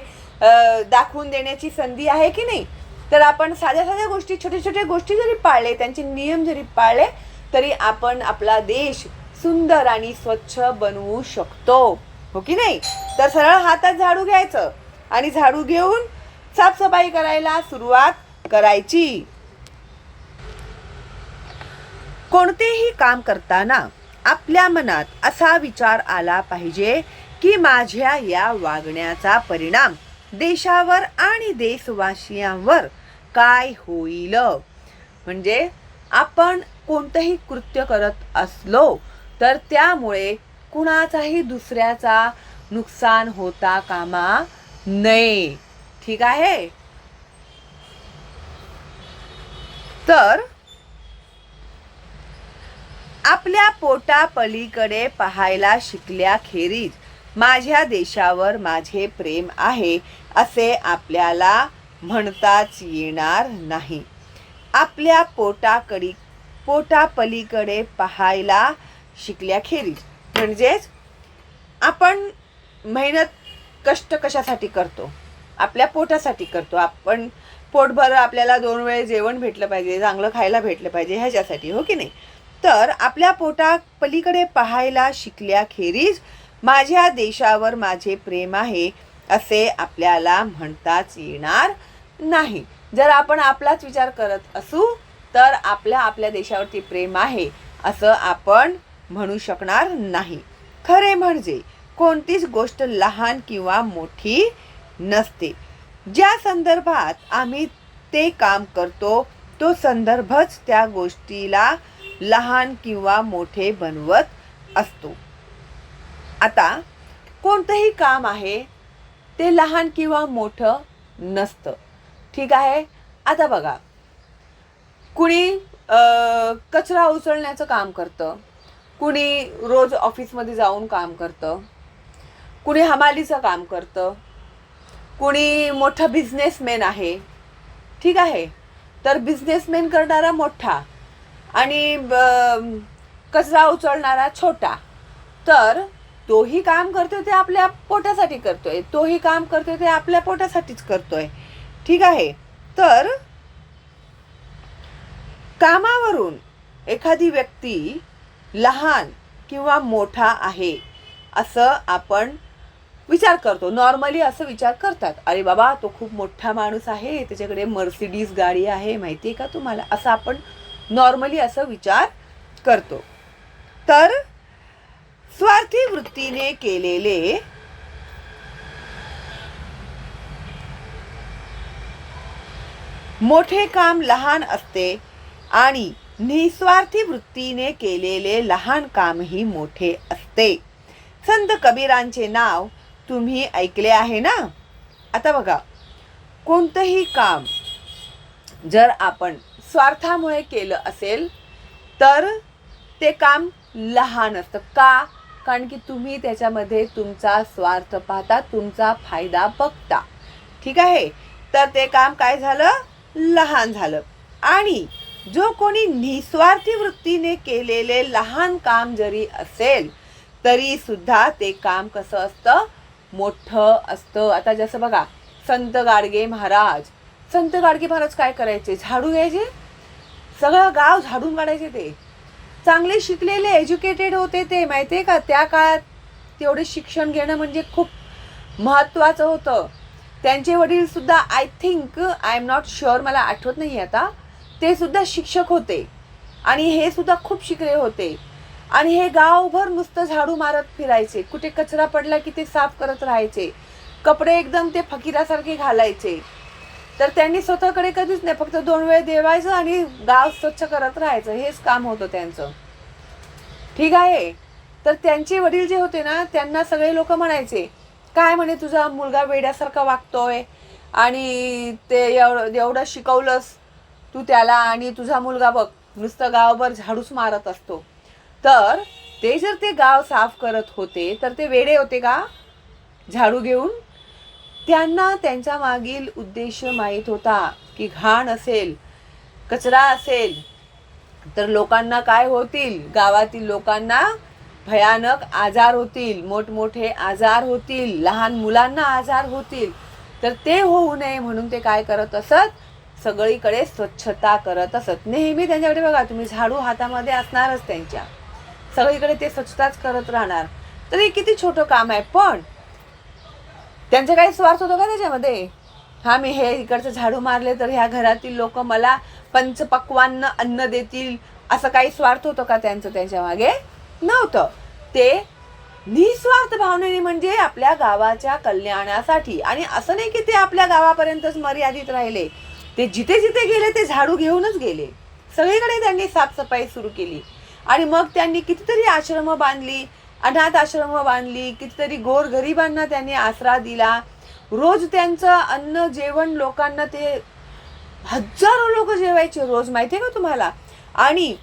दाखवून देण्याची संधी आहे की नाही? तर आपण साध्या साध्या गोष्टी, छोट्या छोट्या गोष्टी जरी पाळले, त्यांचे नियम जरी पाळले, तरी आपण आपला देश सुंदर आणि स्वच्छ बनवू शकतो, हो की नाही? तर सरळ हातात झाडू घ्यायचं आणि झाडू घेऊन साफसफाई करायला सुरुवात करायची. कोणतेही काम करताना आपल्या मनात असा विचार आला पाहिजे की माझ्या या वागण्याचा परिणाम देशावर आणि देशवासियांवर काय होईल. म्हणजे आपण कोणतंही कृत्य करत असलो तर त्यामुळे कुणाचाही दुसऱ्याचा नुकसान होता कामा नये. ठीक आहे? तर आपल्या पोटापलीकडे पाहायला शिकल्याखेरीज माझ्या देशावर माझे प्रेम आहे असे आपल्याला म्हणताच येणार नाही. आपल्या पोटापलीकडे पाहायला शिकल्याखेरीज म्हणजेच आपण मेहनत कष्ट कशासाठी करतो? आपल्या पोटासाठी करतो. आपण पोटभर आपल्याला 2 वेळ जेवण भेटलं पाहिजे, चांगलं खायला भेटलं पाहिजे, ह्याच्यासाठी, हो की नाही? तर आपल्या पोटापलीकडे पाहायला शिकल्याखेरीज माझ्या देशावर माझे प्रेम आहे असे आपल्याला म्हणताच येणार नाही. जर आपण आपलाच विचार करत असू तर आपल्या देशावरती प्रेम आहे असं आपण म्हणू शकणार नाही. खरे म्हणजे कोणतीच गोष्ट लहान किंवा मोठी नसते. ज्या संदर्भात आम्ही ते काम करतो तो संदर्भच त्या गोष्टीला लहान किंवा मोठे बनवत असतो. आता कोणतंही काम आहे ते लहान किंवा मोठं नसतं. ठीक आहे? आता बघा, कुणी कचरा उचलण्याचं काम करतं, कुणी रोज ऑफिसमध्ये जाऊन काम करतं, कुणी हमालीचं काम करतं, कुणी मोठा बिझनेसमॅन आहे. ठीक आहे? तर बिझनेसमॅन करणारा मोठा आणि कचरा उचलणारा छोटा. तर तोही काम करतोय ते आपल्या पोटासाठी करतोय, तोही काम करतोय ते आपल्या पोटासाठीच करतोय. ठीक आहे? तर कामावरून एखादी व्यक्ती लहान किंवा मोठा आहे असं आपण विचार करतो. नॉर्मली असं विचार करतात, अरे बाबा तो खूप मोठा माणूस आहे, त्याच्याकडे मर्सिडीज गाडी आहे, माहिती आहे का तुम्हाला, असं आपण नॉर्मली असं विचार करतो. तर स्वार्थी वृत्तीने केलेले मोठे काम लहान असते आणि निस्वार्थी वृत्तीने केलेले लहान कामही मोठे असते. संत कबीरांचे नाव तुम्ही ऐकले आहे ना. आता बघा, कोणतंही काम जर आपण स्वार्थामुळे केलं असेल तर ते काम लहान असतं. का? कारण की तुम्ही त्याच्यामध्ये तुमचा स्वार्थ पाहता, तुमचा फायदा बघता. ठीक आहे, तर ते काम काय झालं, लहान झालं. आणि जो कोणी निस्वार्थी वृत्तीने केलेले लहान काम जरी असेल तरी सुद्धा ते काम कसं असतं, मोठं असतं. आता जसं बघा, संत गाडगे महाराज काय करायचे, झाडू घ्यायचे, सगळं गाव झाडून काढायचे. ते चांगले शिकलेले एज्युकेटेड होते ते, माहिती आहे का. त्या काळात तेवढे शिक्षण घेणं म्हणजे खूप महत्त्वाचं होतं. त्यांचे वडील सुद्धा आय एम नॉट शुअर, मला आठवत नाही आता, ते सुद्धा शिक्षक होते आणि हे सुद्धा खूप शिकले होते. आणि हे गावभर नुसतं झाडू मारत फिरायचे, कुठे कचरा पडला की ते साफ करत राहायचे, कपडे एकदम ते फकीरासारखे घालायचे. तर त्यांनी स्वतःकडे कधीच नाही, फक्त 2 वेळ देवायचं आणि गाव स्वच्छ करत राहायचं, हेच काम होतं त्यांचं. ठीक आहे, तर त्यांचे वडील जे होते ना, त्यांना सगळे लोक म्हणायचे, काय म्हणे तुझा मुलगा वेड्यासारखा वागतोय आणि ते एवढं शिकवलंस तू त्याला आणि तुझा मुलगा बघ नुसतं गावभर झाडूच मारत असतो. तर ते जर ते गाव साफ करत होते तर ते वेडे होते का झाडू घेऊन? त्यांना त्यांच्या मागील उद्देश माहीत होता की घाण असेल, कचरा असेल तर लोकांना काय होतील, गावातील लोकांना भयानक आजार होतील, मोठमोठे आजार होतील, लहान मुलांना आजार होतील. तर ते होऊ नये म्हणून ते काय करत असत, सगळीकडे स्वच्छता करत असत. नेहमी त्यांच्याकडे बघा तुम्ही झाडू हातामध्ये असणारच त्यांच्या, सगळीकडे ते स्वच्छताच करत राहणार. तर हे किती छोटं काम आहे, पण त्यांचा काही स्वार्थ होतो का त्याच्यामध्ये? हा, मी हे इकडचं झाडू मारले तर ह्या घरातील लोक मला पंचपक्वान्न अन्न देतील, असं काही स्वार्थ होतं का त्यांचं त्यांच्या मागे? नव्हतं. ते निस्वार्थ भावनेने म्हणजे आपल्या गावाच्या कल्याणासाठी. आणि असं नाही की ते आपल्या गावापर्यंतच मर्यादित राहिले, ते जिथे जिथे गेले ते झाडू घेऊनच गेले. सगळीकडे त्यांनी साफसफाई सुरू केली आणि मग त्यांनी कितीतरी आश्रमं बांधली, अनाथ आश्रमं बांधली, कितीतरी गोरगरिबांना त्यांनी आसरा दिला. रोज त्यांचं अन्न जेवण लोकांना, ते हजारो लोक जेवायचे रोज, माहिती आहे का तुम्हाला. आणि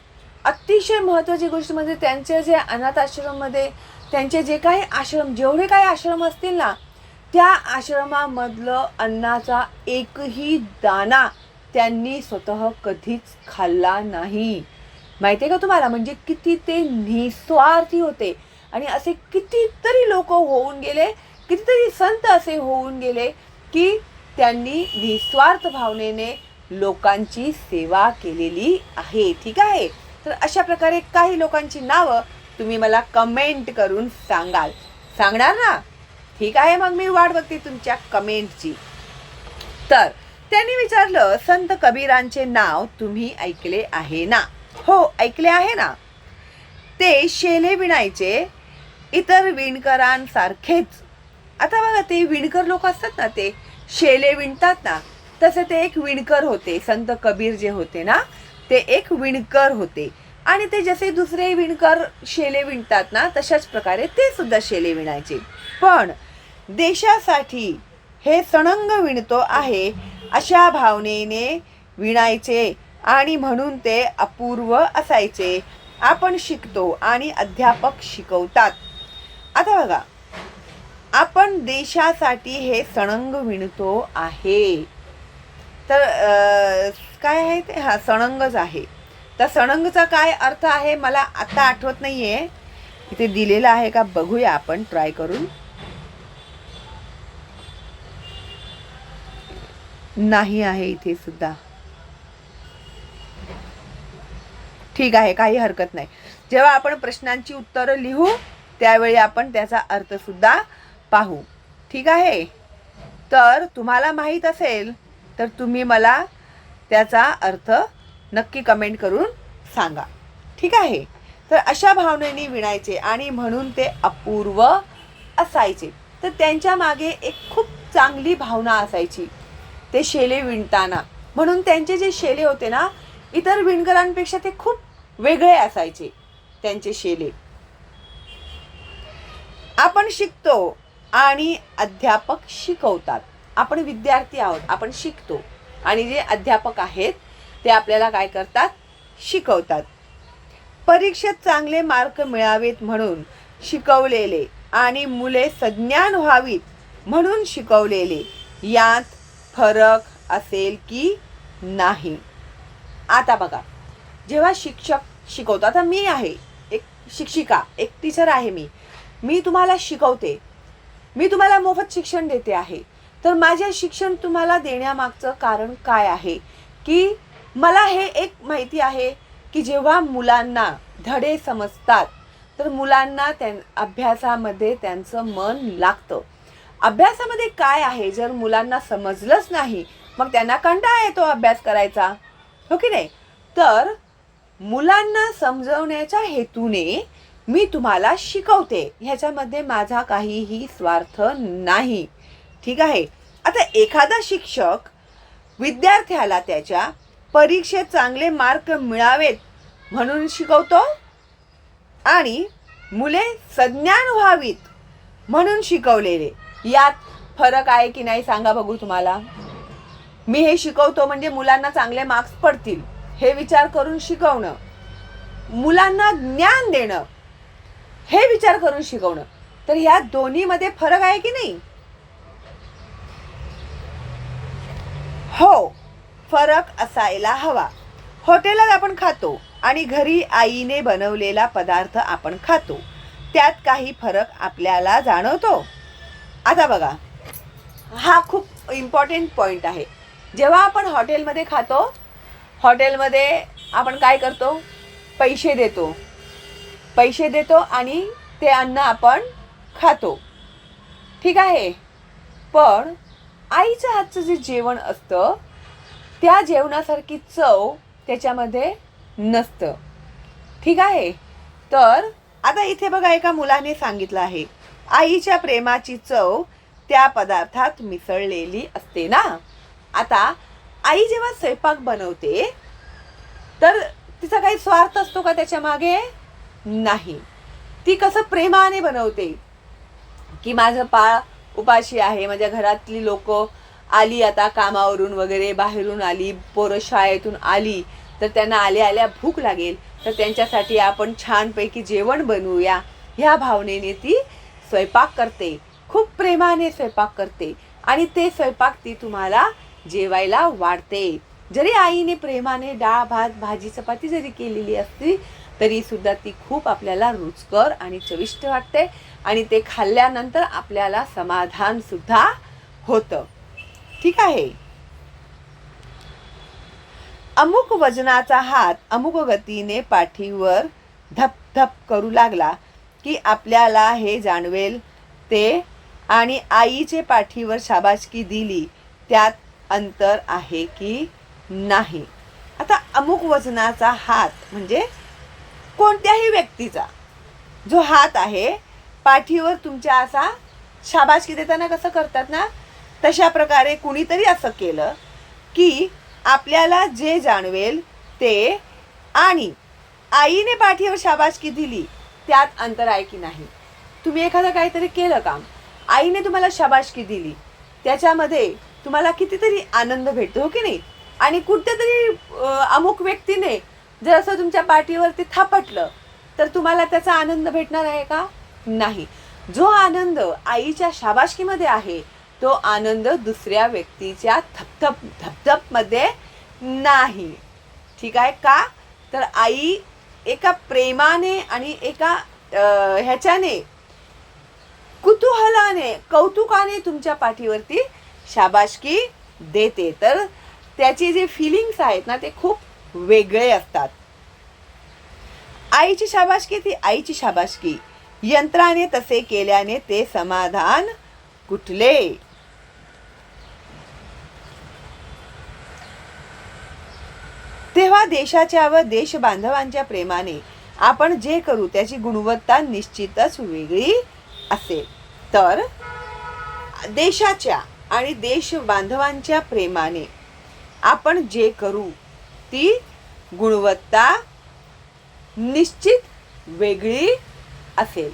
अतिशय महत्त्वाची गोष्ट म्हणजे त्यांचे जे अनाथ आश्रममध्ये त्यांचे जे काही आश्रम, जेवढे काही आश्रम असतील ना, त्या आश्रमामधलं अन्नाचा एकही दाणा त्यांनी स्वतः कधीच खाल्ला नाही. माहिती आहे का तुम्हाला, म्हणजे किती ते निस्वार्थी होते. आणि असे कितीतरी लोक होऊन गेले, कितीतरी संत असे होऊन गेले की त्यांनी निस्वार्थ भावनेने लोकांची सेवा केलेली आहे. ठीक आहे, तर अशा प्रकारे काही लोकांची नावं तुम्ही मला कमेंट करून सांगणार ना? ठीक आहे, मग मी वाट बघते तुमच्या कमेंटची. तर त्यांनी विचारलं, संत कबीरांचे नाव तुम्ही ऐकले आहे ना? हो, ऐकले आहे ना. ते शेले विणायचे इतर विणकरांसारखेच. आता बघा, ते विणकर लोक असतात ना, ते शेले विणतात ना, तसे ते एक विणकर होते. संत कबीर जे होते ना, ते एक विणकर होते. आणि ते जसे दुसरे विणकर शेले विणतात ना, तशाच प्रकारे ते सुद्धा शेले विणायचे. पण देशासाठी हे सणंग विणतो आहे अशा भावनेने विणायचे आणि म्हणून ते अपूर्व असायचे. आपण शिकतो आणि अध्यापक शिकवतात. आता बघा, आपण देशासाठी हे सणंग विणतो आहे, तर काय आहे ते? हा, सणंगच आहे. तर सणंगचा काय अर्थ आहे मला आता आठवत नाहीये, इथे दिलेलं आहे का बघूया आपण ट्राय करून. नाही आहे इथे सुद्धा. ठीक आहे, काही हरकत नाही. जेव्हा आपण प्रश्नांची उत्तरं लिहू त्यावेळी आपण त्याचा अर्थ सुद्धा पाहू. ठीक आहे. तर तुम्हाला माहीत असेल तर तुम्ही मला त्याचा अर्थ नक्की कमेंट करून सांगा. ठीक आहे. तर अशा भावनेने विणायचे आणि म्हणून ते अपूर्व असायचे. तर त्यांच्या मागे एक खूप चांगली भावना असायची ते शेले विणताना. म्हणून त्यांचे जे शेले होते ना, इतर विणकरांपेक्षा ते खूप वेगळे असायचे त्यांचे शेले. आपण शिकतो आणि अध्यापक शिकवतात. आपण विद्यार्थी आहोत, आपण शिकतो आणि जे अध्यापक आहेत ते आपल्याला काय करतात, शिकवतात. परीक्षेत चांगले मार्क मिळावेत म्हणून शिकवलेले आणि मुले सज्ञान व्हावीत म्हणून शिकवलेले, यात फरक असेल की नाही. आता बघा, जेव्हा शिक्षक शिकवतो, आता मी आहे एक शिक्षिका, एक टीचर आहे, मी तुम्हाला शिकवते, मी तुम्हाला मोफत शिक्षण देते आहे. तर माझे शिक्षण तुम्हाला देण्यामागचं कारण काय आहे की मला हे एक माहिती आहे की जेव्हा मुलांना धडे समजतात तर मुलांना अभ्यासामध्ये त्यांचं मन लागतं. अभ्यासामध्ये काय आहे, जर मुलांना समजलंच नाही मग त्यांना कंटाळा येतो अभ्यास करायचा, हो की नाही. तर मुलांना समजवण्याच्या हेतूने मी तुम्हाला शिकवते, ह्याच्यामध्ये माझा काहीही स्वार्थ नाही. ठीक आहे. आता एखादा शिक्षक विद्यार्थ्याला त्याच्या परीक्षेत चांगले मार्क मिळावेत म्हणून शिकवतो आणि मुले सज्ञान व्हावीत म्हणून शिकवलेले, यात फरक आहे की नाही सांगा बघू तुम्हाला. मी हे शिकवतो म्हणजे मुलांना चांगले मार्क्स पडतील हे विचार करून शिकवणं, मुलांना ज्ञान देणं हे विचार करून शिकवणं, तर ह्या दोन्हीमध्ये फरक आहे की नाही. हो, फरक असायला हवा. हॉटेलात आपण खातो आणि घरी आईने बनवलेला पदार्थ आपण खातो, त्यात काही फरक आपल्याला जाणवतो. आता बघा, हा खूप इम्पॉर्टंट पॉईंट आहे. जेव्हा आपण हॉटेलमध्ये खातो, हॉटेलमध्ये आपण काय करतो, पैसे देतो आणि ते अन्न आपण खातो. ठीक आहे. पण आईच्या हातचं जे जेवण असतं त्या जेवणासारखी चव त्याच्यामध्ये नसतं. ठीक आहे. तर आता इथे बघा, एका मुलाने सांगितलं आहे आईच्या प्रेमाची चव त्या पदार्थात मिसळलेली असते ना. आता आई जेव्हा स्वयंपाक बनवते तर तिचा काही स्वार्थ असतो का त्याच्या मागे? नाही. ती कसं प्रेमाने बनवते की माझं बाळ उपाशी आहे, माझ्या घरातली लोक आली आता कामावरून वगैरे, बाहेरून आली, पोरं शाळेतून आली तर त्यांना आल्या भूक लागेल, तर त्यांच्यासाठी आपण छानपैकी जेवण बनवूया, ह्या भावनेने ती स्वयंपाक करते, खूप प्रेमाने स्वयंपाक करते आणि ते स्वयंपाक ती तुम्हाला जेवायला वाढते. जरी आईने प्रेमाने डाळ भात भाजी चपाती जरी केलेली असली तरी सुद्धा ती खूप आपल्याला रुचकर आणि चविष्ट वाटते आणि ते खाल्ल्यानंतर आपल्याला समाधान सुद्धा होतं. ठीक आहे. अमुक वजनाचा हात अमुक गतीने पाठीवर धप धप करू लागला की आपल्याला हे जाणवेल ते, आणि आईचे पाठीवर शाबासकी दिली त्यात अंतर आहे की नाही. आता अमुक वजनाचा हात म्हणजे कोणत्याही व्यक्तीचा जो हात आहे पाठीवर तुमच्या असा शाबासकी देताना कसं करतात ना, तशा प्रकारे कुणीतरी असं केलं की आपल्याला जे जाणवेल ते, आणि आईने पाठीवर शाबासकी दिली त्यात अंतर आहे की नाही. तुम्ही एखादं काहीतरी केलं काम, आईने तुम्हाला शाबासकी दिली, त्याच्यामध्ये तुम्हाला कितीतरी आनंद भेटतो, हो की नाही. आणि कुठेतरी अमुक व्यक्तीने जर असं तुमच्या पाठीवरती थापटलं तर तुम्हाला त्याचा आनंद भेटणार आहे का? नाही. जो आनंद आईच्या शाबासकीमध्ये आहे तो आनंद दुसऱ्या व्यक्तीच्या धपधपमध्ये नाही. ठीक आहे का? तर आई एका प्रेमाने आणि एका ह्याच्याने कुतूहलाने कौतुकाने तुमच्या पाठीवरती शाबासकी देते, तर त्याचे जे फिलिंग्स आहेत ना ते खूप वेगळे असतात. आईची शाबासकी ती आईची शाबासकी, यंत्राने तसे केल्याने ते समाधान कुठले. तेव्हा देशाच्या व देश बांधवांच्या प्रेमाने आपण जे करू त्याची गुणवत्ता निश्चितच वेगळी असेल. तर देशाच्या आणि देश बांधवांच्या प्रेमाने आपण जे करू ती गुणवत्ता निश्चित वेगळी असेल.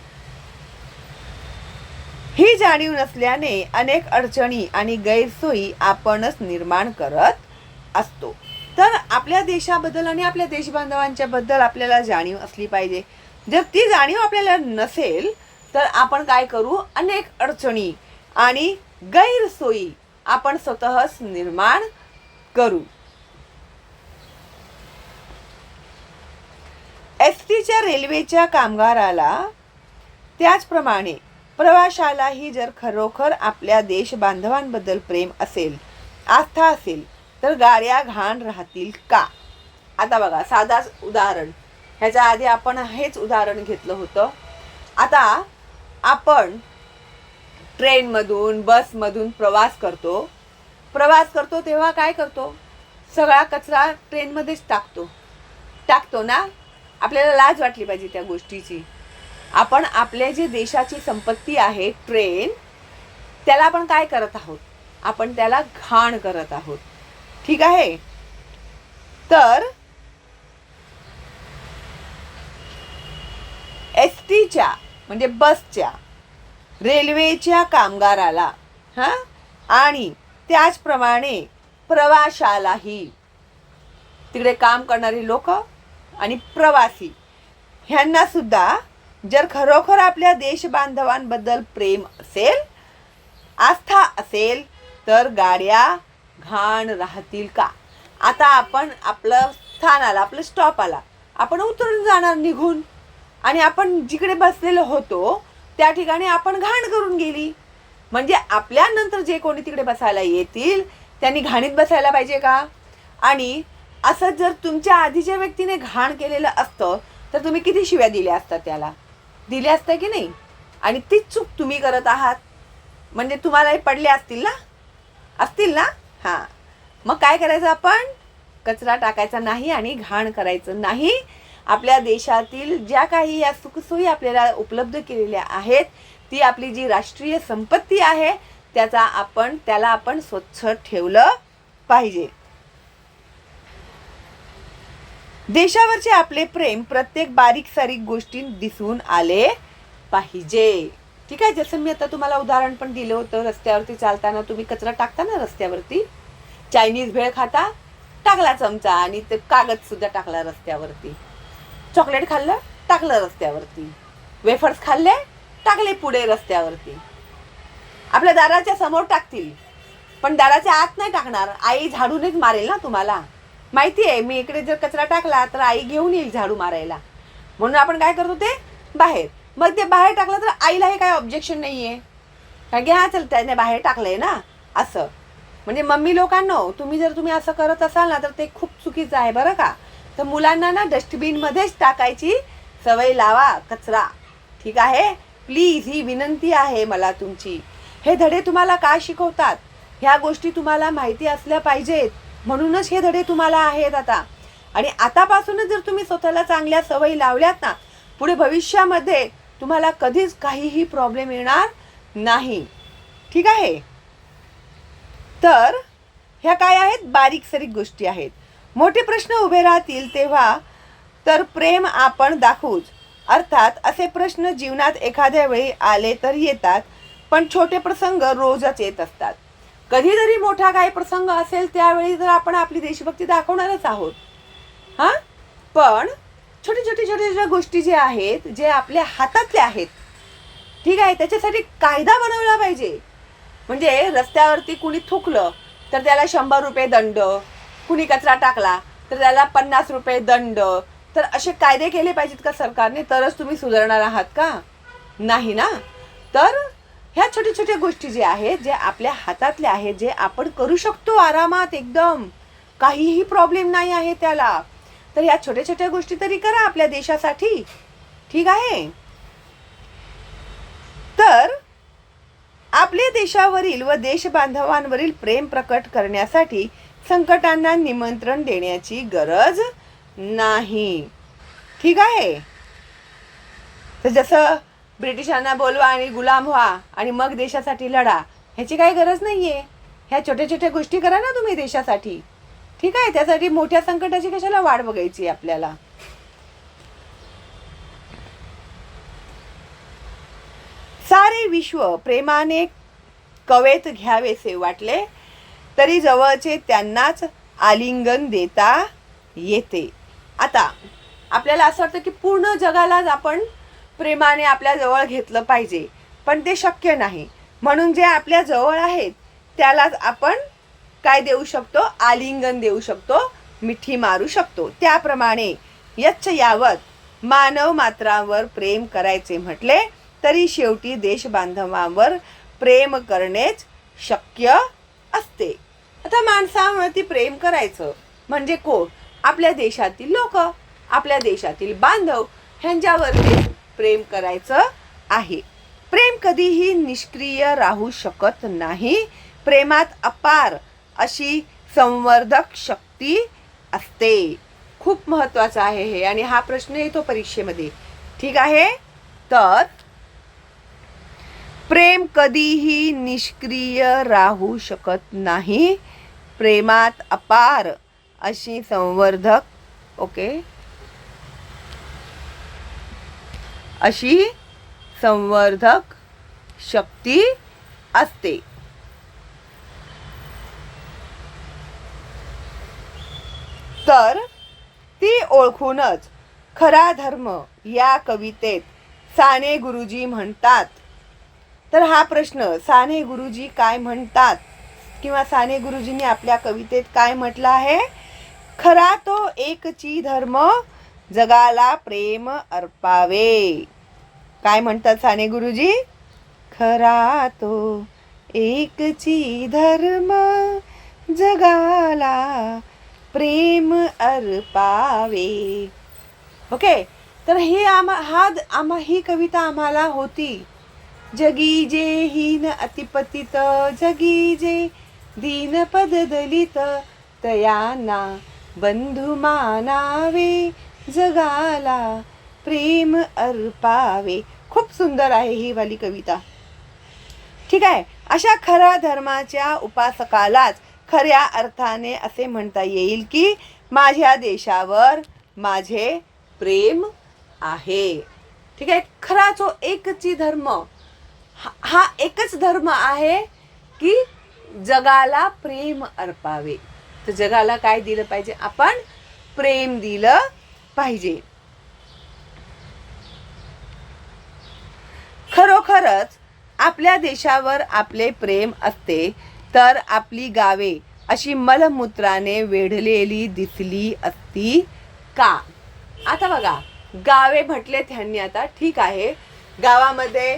ही जाणीव नसल्याने अनेक अडचणी आणि गैरसोयी आपणच निर्माण करत असतो. तर आपल्या देशाबद्दल आणि आपल्या देशबांधवांच्या बद्दल आपल्याला जाणीव असली पाहिजे. जर ती जाणीव आपल्याला नसेल तर आपण काय करू, अनेक अडचणी आणि गैरसोयी आपण स्वतःच निर्माण करू. एसटीच्या रेल्वेच्या कामगाराला त्याचप्रमाणे प्रवाशालाही जर खरोखर आपल्या देश बांधवांबद्दल प्रेम असेल, आस्था असेल तर गाड्या घाण राहतील का. आता बघा साधाच उदाहरण, ह्याच्या आधी आपण हेच उदाहरण घेतलं होतं. आता आपण ट्रेनमधून बसमधून प्रवास करतो तेव्हा काय करतो, सगळा कचरा ट्रेनमध्येच टाकतो ना. आपल्याला लाज वाटली पाहिजे त्या गोष्टीची. आपण आपल्या जे देशाची संपत्ती आहे ट्रेन, त्याला आपण काय करत आहोत, आपण त्याला घाण करत आहोत. ठीक आहे. तर एसटीच्या म्हणजे बसच्या, रेल्वेच्या कामगाराला आणि त्याचप्रमाणे प्रवाशालाही, तिकडे काम करणारी लोक आणि प्रवासी ह्यांना सुद्धा जर खरोखर आपल्या देश बांधवांबद्दल प्रेम असेल, आस्था असेल तर गाड्या घाण राहतील का. आता आपण आपलं स्थान आला, आपलं स्टॉप आला, आपण उतरून जाणार निघून आणि आपण जिकडे बसलेलो होतो त्या ठिकाणी आपण घाण करून गेली. म्हणजे आपल्यानंतर जे कोणी तिकडे बसायला येतील त्यांनी घाणीत बसायला पाहिजे का. आणि असं जर तुमच्या आधीच्या व्यक्तीने घाण केलेलं असतं तर तुम्ही किती शिव्या दिल्या असतात, त्याला दिल्या असत्या की नाही. आणि तीच चूक तुम्ही करत आहात, म्हणजे तुम्हालाही पडले असतील ना. हां, मग काय करायचं, आपण कचरा टाकायचा नाही आणि घाण करायचं नाही. आपल्या देशातील ज्या काही या सुखसोयी आपल्याला उपलब्ध केलेल्या आहेत, ती आपली जी राष्ट्रीय संपत्ती आहे त्याला आपण स्वच्छ ठेवलं पाहिजे. देशावरचे आपले प्रेम प्रत्येक बारीक सारीक गोष्टीत दिसून आले पाहिजे. ठीक आहे. जसं मी आता तुम्हाला उदाहरण पण दिलं होतं, रस्त्यावरती चालताना तुम्ही कचरा टाकता ना रस्त्यावरती, चायनीज भेळ खाता, टाकला चमचा आणि ते कागद सुद्धा टाकला रस्त्यावरती. चॉकलेट खाल्लं, टाकलं रस्त्यावरती. वेफर्स खाल्ले, टाकले पुढे रस्त्यावरती. आपल्या दाराच्या समोर टाकतील पण दाराच्या आत नाही टाकणार. आई झाडूनच मारेल ना तुम्हाला. माहिती आहे, मी इकडे जर कचरा टाकला तर आई घेऊन येईल झाडू मारायला. म्हणून आपण काय करतो, ते बाहेर. मग ते बाहेर टाकलं तर आईला हे काय ऑब्जेक्शन नाही आहे, कारण की हा चल त्याने बाहेर टाकलंय ना असं. म्हणजे मम्मी लोकांनो, तुम्ही असं करत असाल ना तर ते खूप चुकीचं आहे बरं का. तर मुलांना ना डस्टबिनमध्येच टाकायची सवय लावा कचरा. ठीक आहे. प्लीज, ही विनंती आहे मला तुमची. हे धडे तुम्हाला का शिकवतात, ह्या गोष्टी तुम्हाला माहिती असल्या पाहिजेत, म्हणूनच हे धडे तुम्हाला आहेत आता. आणि आतापासूनच जर तुम्ही स्वतःला चांगल्या सवयी लावल्यात ना, पुढे भविष्यामध्ये तुम्हाला कधीच काहीही प्रॉब्लेम येणार नाही. ठीक आहे. तर ह्या काय आहेत, बारीक सारीक गोष्टी आहेत. मोठे प्रश्न उभे राहतील तेव्हा तर प्रेम आपण दाखवूच. अर्थात असे प्रश्न जीवनात एखाद्या वेळी आले तर येतात, पण छोटे प्रसंग रोजच येत असतात. कधीतरी मोठा काही प्रसंग असेल त्यावेळी तर आपण आपली देशभक्ती दाखवणारच आहोत. हां, पण छोट्या गोष्टी ज्या आहेत, जे आपल्या हातातल्या आहेत, ठीक आहे, त्याच्यासाठी कायदा बनवला पाहिजे. म्हणजे रस्त्यावरती कुणी थुकलं तर त्याला 100 रुपये दंड, कुणी कचरा टाकला तर त्याला 50 रुपये दंड. तर असे कायदे केले पाहिजेत का सरकारने, तरच तुम्ही सुधारणार आहात का. नाही ना. तर ह्या छोट्या गोष्टी ज्या आहेत, जे आपल्या हातातल्या आहेत, जे आपण करू शकतो आरामात, एकदम काहीही प्रॉब्लेम नाही आहे त्याला, तर ह्या छोट्या गोष्टी तरी करा आपल्या देशासाठी. ठीक आहे. तर आपल्या देशावरील व देशबांधवांवरील प्रेम प्रकट करण्यासाठी संकटांना निमंत्रण देण्याची गरज नाही. ठीक आहे. तर जसं ब्रिटिशांना बोलवा आणि गुलाम व्हा आणि मग देशासाठी लढा, ह्याची काही गरज नाहीये. ह्या छोट्या छोट्या गोष्टी करा ना तुम्ही देशासाठी. ठीक आहे. त्यासाठी मोठ्या संकटाची कशाला वाट बघायची आपल्याला. सारे विश्व प्रेमाने कवेत घ्यावेसे वाटले तरी जवळचे त्यांनाच आलिंगन देता येते. आता आपल्याला असं वाटतं की पूर्ण जगालाच आपण प्रेमाने आपल्या जवळ घेतलं पाहिजे, पण ते शक्य नाही. म्हणून जे आपल्या जवळ आहेत त्यालाच आपण काय देऊ शकतो? आलिंगन देऊ शकतो, मिठी मारू शकतो. त्याप्रमाणे यच्च यावत मानव मात्रांवर प्रेम करायचे म्हटले तरी शेवटी देशबांधवांवर प्रेम करणेच शक्य असते. आता माणसावरती प्रेम करायचं म्हणजे कोण? आपल्या देशातील लोक, आपल्या देशातील बांधव ह्यांच्यावरती प्रेम करायचं आहे. प्रेम कधीही निष्क्रिय राहू शकत नाही. प्रेमात अपार अशी संवर्धक शक्ती असते. खूप महत्वाचं आहे हे, आणि हा प्रश्न येतो परीक्षेमध्ये. ठीक आहे. तर प्रेम कधीही निष्क्रिय राहू शकत नाही. प्रेमात अपार अशी संवर्धक अशी संवर्धक शक्ती असते. तर ती ओळखूनच खरा धर्म या कवितेत साने गुरुजी म्हणतात. तर हा प्रश्न साने गुरुजी काय म्हणतात किंवा साने गुरुजींनी आपल्या कवितेत काय म्हटलं आहे? खरा तो एकची धर्म जगाला प्रेम अर्पावे. काय म्हणतात साने गुरुजी? खरा तो एकची धर्म जगाला प्रेम अर्पावे. ओके. तर ही कविता आम्हाला होती. जगी जे हीन अतिपतित, जगी जे दीन पद दलित, तयांना बंधू मानावे, जगाला प्रेम अर्पावे. खूप सुंदर आहे ही वाली कविता. ठीक आहे. अशा खऱ्या धर्माच्या उपासकालाच खऱ्या अर्थाने असे म्हणता येईल की माझ्या देशावर माझे प्रेम आहे. ठीक आहे. खरा जो एकची धर्म, हा एकच धर्म आहे की जगाला प्रेम अर्पावे. तर जगाला काय दिलं पाहिजे? आपण प्रेम दिलं पाहिजे. खरोखरच आपल्या देशावर आपले प्रेम असते तर आपली गावे अशी मलमूत्राने वेढलेली दिसली असती का? आता बघा, गावे म्हटले त्यांनी. आता ठीक आहे, गावामध्ये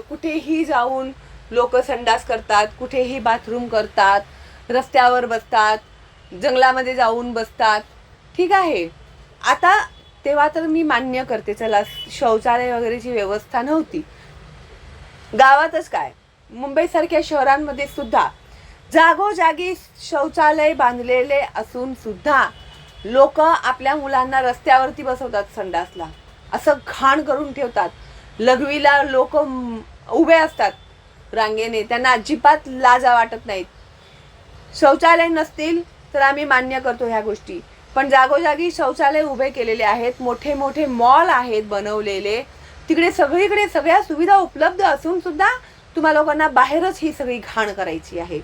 कुठेही जाऊन लोक संडास करतात, कुठेही बाथरूम करतात, रस्त्यावर बसतात, जंगलामध्ये जाऊन बसतात. ठीक आहे. आता तेव्हा तर मी मान्य करते, चला शौचालय वगैरेची व्यवस्था नव्हती. गावातच काय, मुंबईसारख्या शहरांमध्ये सुद्धा जागोजागी शौचालय बांधलेले असून सुद्धा लोक आपल्या मुलांना रस्त्यावरती बसवतात संडासला. असं घाण करून ठेवतात. लघवीला लोक उभे असतात रांगेने, त्यांना अजिबात लाजा वाटत नाहीत. शौचालय नसतील तर आम्ही मान्य करतो ह्या गोष्टी, पण जागोजागी शौचालय उभे केलेले आहेत. मोठे मोठे मॉल आहेत बनवलेले, तिकडे सगळीकडे सगळ्या सुविधा उपलब्ध असून सुद्धा तुम्हा लोकांना बाहेरच ही सगळी घाण करायची आहे.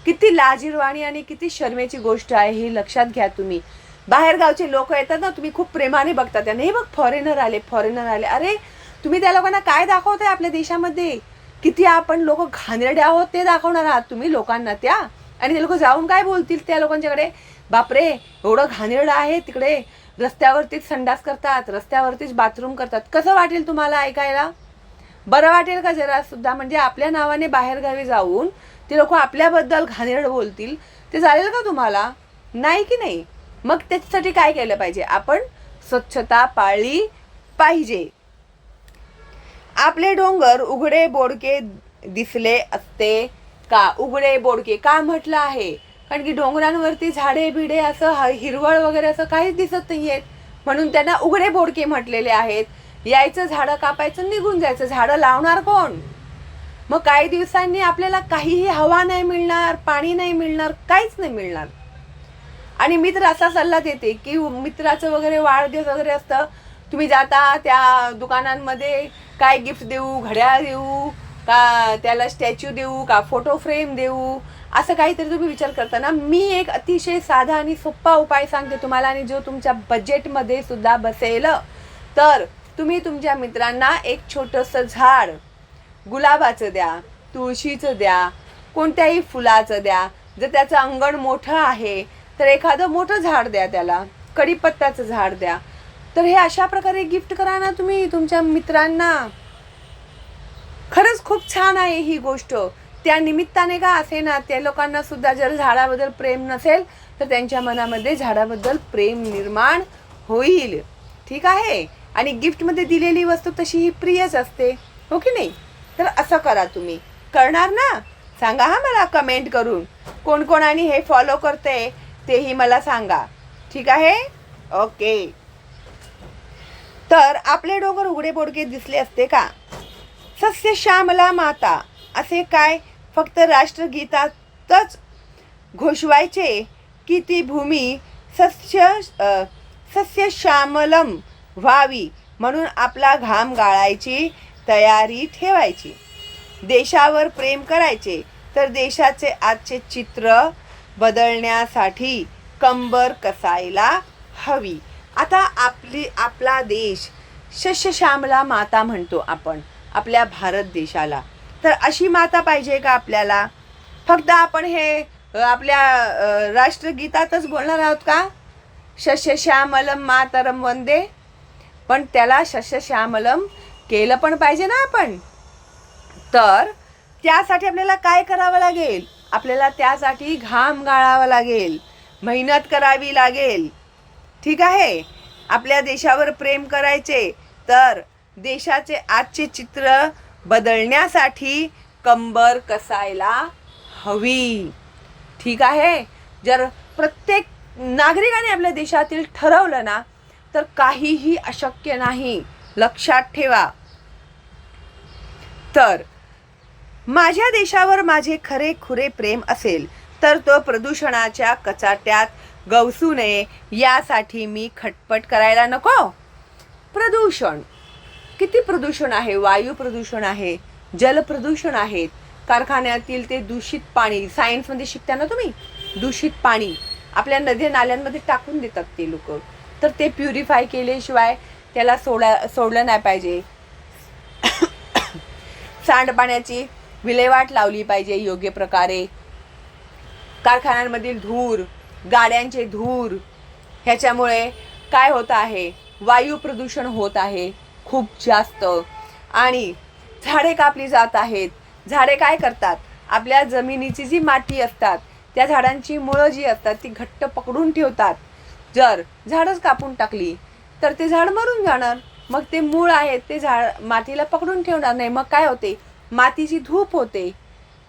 किती लाजिरवाणी आणि किती शर्मेची गोष्ट आहे ही लक्षात घ्या तुम्ही. बाहेर गावचे लोक येतात ना, तुम्ही खूप प्रेमाने बघता त्यांना, हे बघ फॉरेनर आले, फॉरेनर आले. अरे तुम्ही त्या लोकांना काय दाखवताय? आपल्या देशामध्ये किती आपण लोक घाणेरडे आहोत ते दाखवणार आहात तुम्ही लोकांना त्या. आणि ते लोक जाऊन काय बोलतील त्या लोकांच्याकडे? बापरे एवढं घाणेरडं आहे तिकडे, रस्त्यावरतीच संडास करतात, रस्त्यावरतीच बाथरूम करतात. कसं वाटेल तुम्हाला ऐकायला? बरं वाटेल का जरा सुद्धा? म्हणजे आपल्या नावाने बाहेरगावी जाऊन ते लोक आपल्याबद्दल घाणेरडं बोलतील, ते चालेल का तुम्हाला? नाही की नाही? मग त्याच्यासाठी काय केलं पाहिजे? आपण स्वच्छता पाळली पाहिजे. आपले डोंगर उघडे बोडके दिसले असते का? उघडे बोडके का म्हटलं आहे? कारण की डोंगरांवरती झाडे बिडे असं हिरवळ वगैरे असं काहीच दिसत नाहीयेत, म्हणून त्यांना उघडे बोडके म्हटलेले आहेत. यायचं, झाडं कापायचं, निघून जायचं. झाडं लावणार कोण? मग काही दिवसांनी आपल्याला काहीही हवा नाही मिळणार, पाणी नाही मिळणार, काहीच नाही मिळणार. आणि मी तर असा सल्ला देते की मित्राचं वगैरे वाढदिवस वगैरे असतं, तुम्ही जाता त्या दुकानांमध्ये काय गिफ्ट देऊ, घड्याळ देऊ का, त्याला स्टॅच्यू देऊ का, फोटो फ्रेम देऊ, असं काहीतरी तुम्ही विचार करता ना. मी एक अतिशय साधा आणि सोपा उपाय सांगते तुम्हाला, आणि जो तुमच्या बजेटमध्ये सुद्धा बसेल. तर तुम्ही तुमच्या मित्रांना एक छोटंसं झाड, गुलाबाचं द्या, तुळशीचं द्या, कोणत्याही फुलाचं द्या. जर त्याचं अंगण मोठं आहे तर एखादं मोठं झाड द्या, त्याला कडीपत्त्याचं झाड द्या. तर हे अशा प्रकारे गिफ्ट करा ना तुम्ही तुमच्या मित्रांना. खरंच खूप छान आहे ही गोष्ट. त्या निमित्ताने का असे ना, त्या लोकांना सुद्धा जर झाडाबद्दल प्रेम नसेल तर त्यांच्या मनामध्ये झाडाबद्दल प्रेम निर्माण होईल. ठीक आहे. आणि गिफ्टमध्ये दिलेली वस्तू तशी ही प्रियच असते, हो की नाही? तर असं करा. तुम्ही करणार ना? सांगा हा मला कमेंट करून. कोण कोण आणि हे फॉलो करते तेही मला सांगा. ठीक आहे. ओके. तर आपले डोंगर उघडे बोडके दिसले असते का? सस्य श्यामला माता असे काय फक्त राष्ट्रगीतातच घोषवायचे की ती भूमी सस्य श्यामलम व्हावी म्हणून आपला घाम गाळायची तयारी ठेवायची? देशावर प्रेम करायचे तर देशाचे आजचे चित्र बदलण्यासाठी कंबर कसायला हवी. आता आपला देश सस्यश्यामला माता म्हणतो आपण आपल्या भारत देशाला. तर अशी माता पाहिजे का आपल्याला? फक्त आपण हे आपल्या राष्ट्रगीतातच बोलणार आहोत का? सस्यश्यामलम मातरम वंदे. पण त्याला सस्यश्यामलम केलं पण पाहिजे ना आपण. तर त्यासाठी आपल्याला काय करावं लागेल? आपल्याला त्यासाठी घाम गाळावा लागेल, मेहनत करावी लागेल. ठीक आहे. आपल्या देशावर प्रेम करायचे तर देशाचे आजचे चित्र बदलण्यासाठी कंबर कसायला हवी. ठीक आहे. जर प्रत्येक नागरिकाने आपल्या देशातील ठरवलं ना तर काहीही अशक्य नाही. लक्षात ठेवा. तर माझ्या देशावर माझे खरे खुरे प्रेम असेल तर तो प्रदूषणाच्या कचाट्यात गवसू नये यासाठी मी खटपट करायला नको. प्रदूषण, किती प्रदूषण आहे? वायू प्रदूषण आहे, जल प्रदूषण आहेत, कारखान्यातील ते दूषित पाणी. सायन्समध्ये शिकता ना तुम्ही. दूषित पाणी आपल्या नद्या नाल्यांमध्ये टाकून देतात ते लोक. तर ते प्युरिफाय केल्याशिवाय त्याला सोडलं नाही पाहिजे. सांडपाण्याची विल्हेवाट लावली पाहिजे योग्य प्रकारे. कारखान्यांमधील धूर, गाड्यांचे धूर, ह्याच्यामुळे काय होत आहे? वायू प्रदूषण होत आहे खूप जास्त. आणि झाडे कापली जात आहेत. झाडे काय करतात? आपल्या जमिनीची जी माती असतात त्या झाडांची मुळं जी असतात ती घट्ट पकडून ठेवतात. जर झाडच कापून टाकली तर ते झाड मरून जाणार. मग ते मूळ आहेत ते झाड मातीला पकडून ठेवणार नाही. मग काय होते? मातीची धूप होते,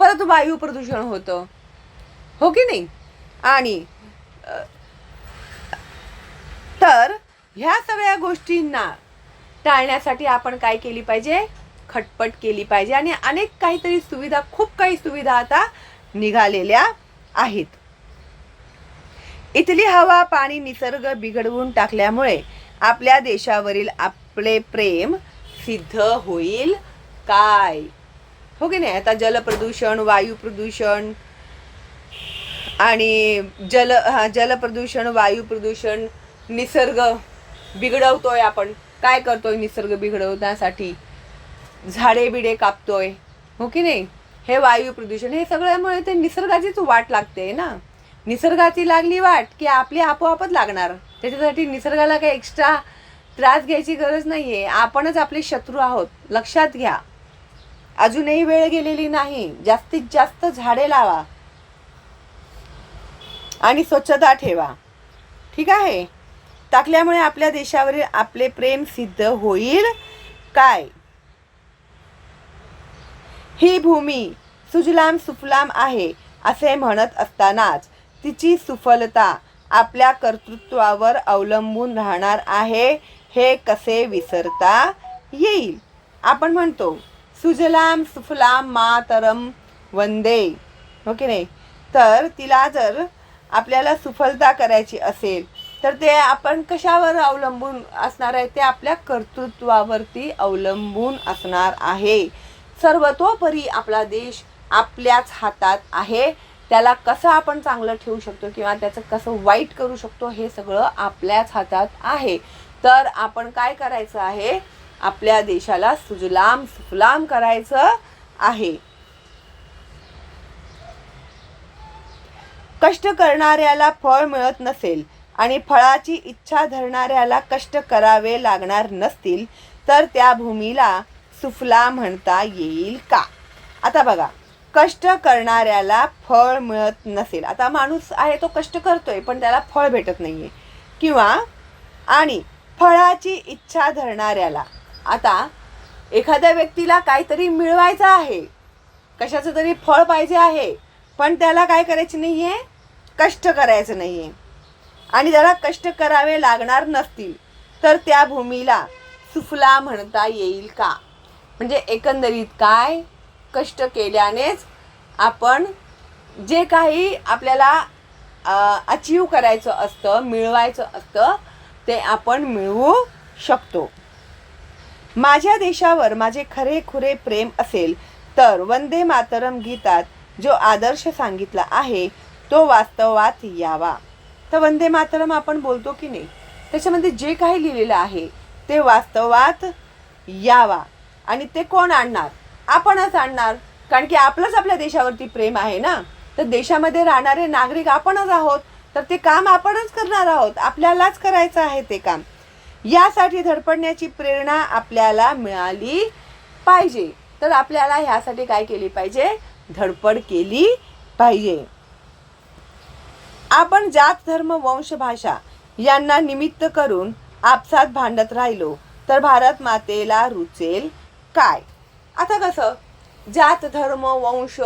परत वायू प्रदूषण होतं, हो की नाही? आणि तर ह्या सगळ्या गोष्टींना टाळण्यासाठी आपण काय केली पाहिजे? खटपट केली पाहिजे. आणि अनेक काहीतरी सुविधा, खूप काही सुविधा आता निघालेल्या आहेत. इथली हवा, पाणी, निसर्ग बिघडवून टाकल्यामुळे आपल्या देशावरील आपले प्रेम सिद्ध होईल काय? हो की नाही? आता जलप्रदूषण, वायू प्रदूषण आणि जलप्रदूषण, वायू प्रदूषण, निसर्ग बिघडवतोय आपण. काय करतोय निसर्ग बिघडवण्यासाठी? झाडे बिडे कापतोय, हो की नाही? हे वायू प्रदूषण, हे सगळ्यामुळे ते निसर्गाचीच वाट लागते ना. निसर्गाची लागली वाट की आपली आपोआपच लागणार. त्याच्यासाठी निसर्गाला काही एक्स्ट्रा त्रास घ्यायची गरज नाहीये. आपणच आपले शत्रू आहोत. लक्षात घ्या. अजूनही वेळ गेलेली नाही. जास्तीत जास्त झाडे लावा आणि स्वच्छता ठेवा. ठीक आहे. टाकल्यामुळे आपल्या देशावरील आपले प्रेम सिद्ध होईल काय? ही भूमी सुजलाम सुफलाम आहे असे म्हणत असतानाच तिची सुफलता आपल्या कर्तृत्वावर अवलंबून राहणार आहे हे कसे विसरता येईल. आपण म्हणतो सुजलाम सुफलाम मातरम वंदे, हो की नाही. तर तिला जर आपल्याला सुफलता करायची असेल तर ते आपण कशावर अवलंबून असणार आहे, ते आपल्या कर्तृत्वावरती अवलंबून असणार आहे. सर्वतोपरी आपला देश आपल्याच हातात आहे. त्याला कसं आपण चांगलं ठेवू शकतो किंवा त्याचं कसं वाईट करू शकतो हे सगळं आपल्याच हातात आहे. तर आपण काय करायचं आहे, आपल्या देशाला सुजलाम सुफलाम करायचं आहे. कष्ट करणाऱ्याला फळ मिळत नसेल आणि फळाची इच्छा धरणाऱ्याला कष्ट करावे लागणार नसतील तर त्या भूमीला सुफला म्हणता येईल का. आता बघा, कष्ट करणाऱ्याला फळ मिळत नसेल. आता माणूस आहे तो कष्ट करतोय पण त्याला फळ भेटत नाहीये, किंवा आणि फळाची इच्छा धरणाऱ्याला, आता एखाद्या व्यक्तीला काहीतरी मिळवायचं आहे, कशाचं तरी फळ पाहिजे आहे, पण त्याला काय करायचं नाहीये, कष्ट करायचं नाहीये आणि त्याला कष्ट करावे लागणार नसतील तर त्या भूमीला सुफला म्हणता येईल का. म्हणजे एकंदरीत काय, कष्ट केल्यानेच आपण जे काही आपल्याला अचीव करायचं असतं, मिळवायचं असतं, ते आपण मिळवू शकतो. माझ्या देशावर माझे खरे खुरे प्रेम असेल तर वंदे मातरम गीतात जो आदर्श सांगितला आहे तो वास्तवात यावा. तर वंदे मातरम आपण बोलतो की नाही, त्याच्यामध्ये जे काही लिहिलेलं आहे ते वास्तवात यावा. आणि ते कोण आणणार, आपणच आणणार, कारण की आपलंच आपल्या देशावरती प्रेम आहे ना. तर देशामध्ये राहणारे नागरिक आपणच आहोत, तर ते काम आपणच करणार आहोत, आपल्यालाच करायचं आहे ते काम. यासाठी धडपडण्याची प्रेरणा आपल्याला मिळाली पाहिजे. तर आपल्याला ह्यासाठी काय केली पाहिजे, धडपड केली पाहिजे. आपण जात धर्म वंश भाषा यांना निमित्त करून आपसात भांडत राहिलो तर भारत मातेला रुचेल काय. आता कसं, जात धर्म वंश,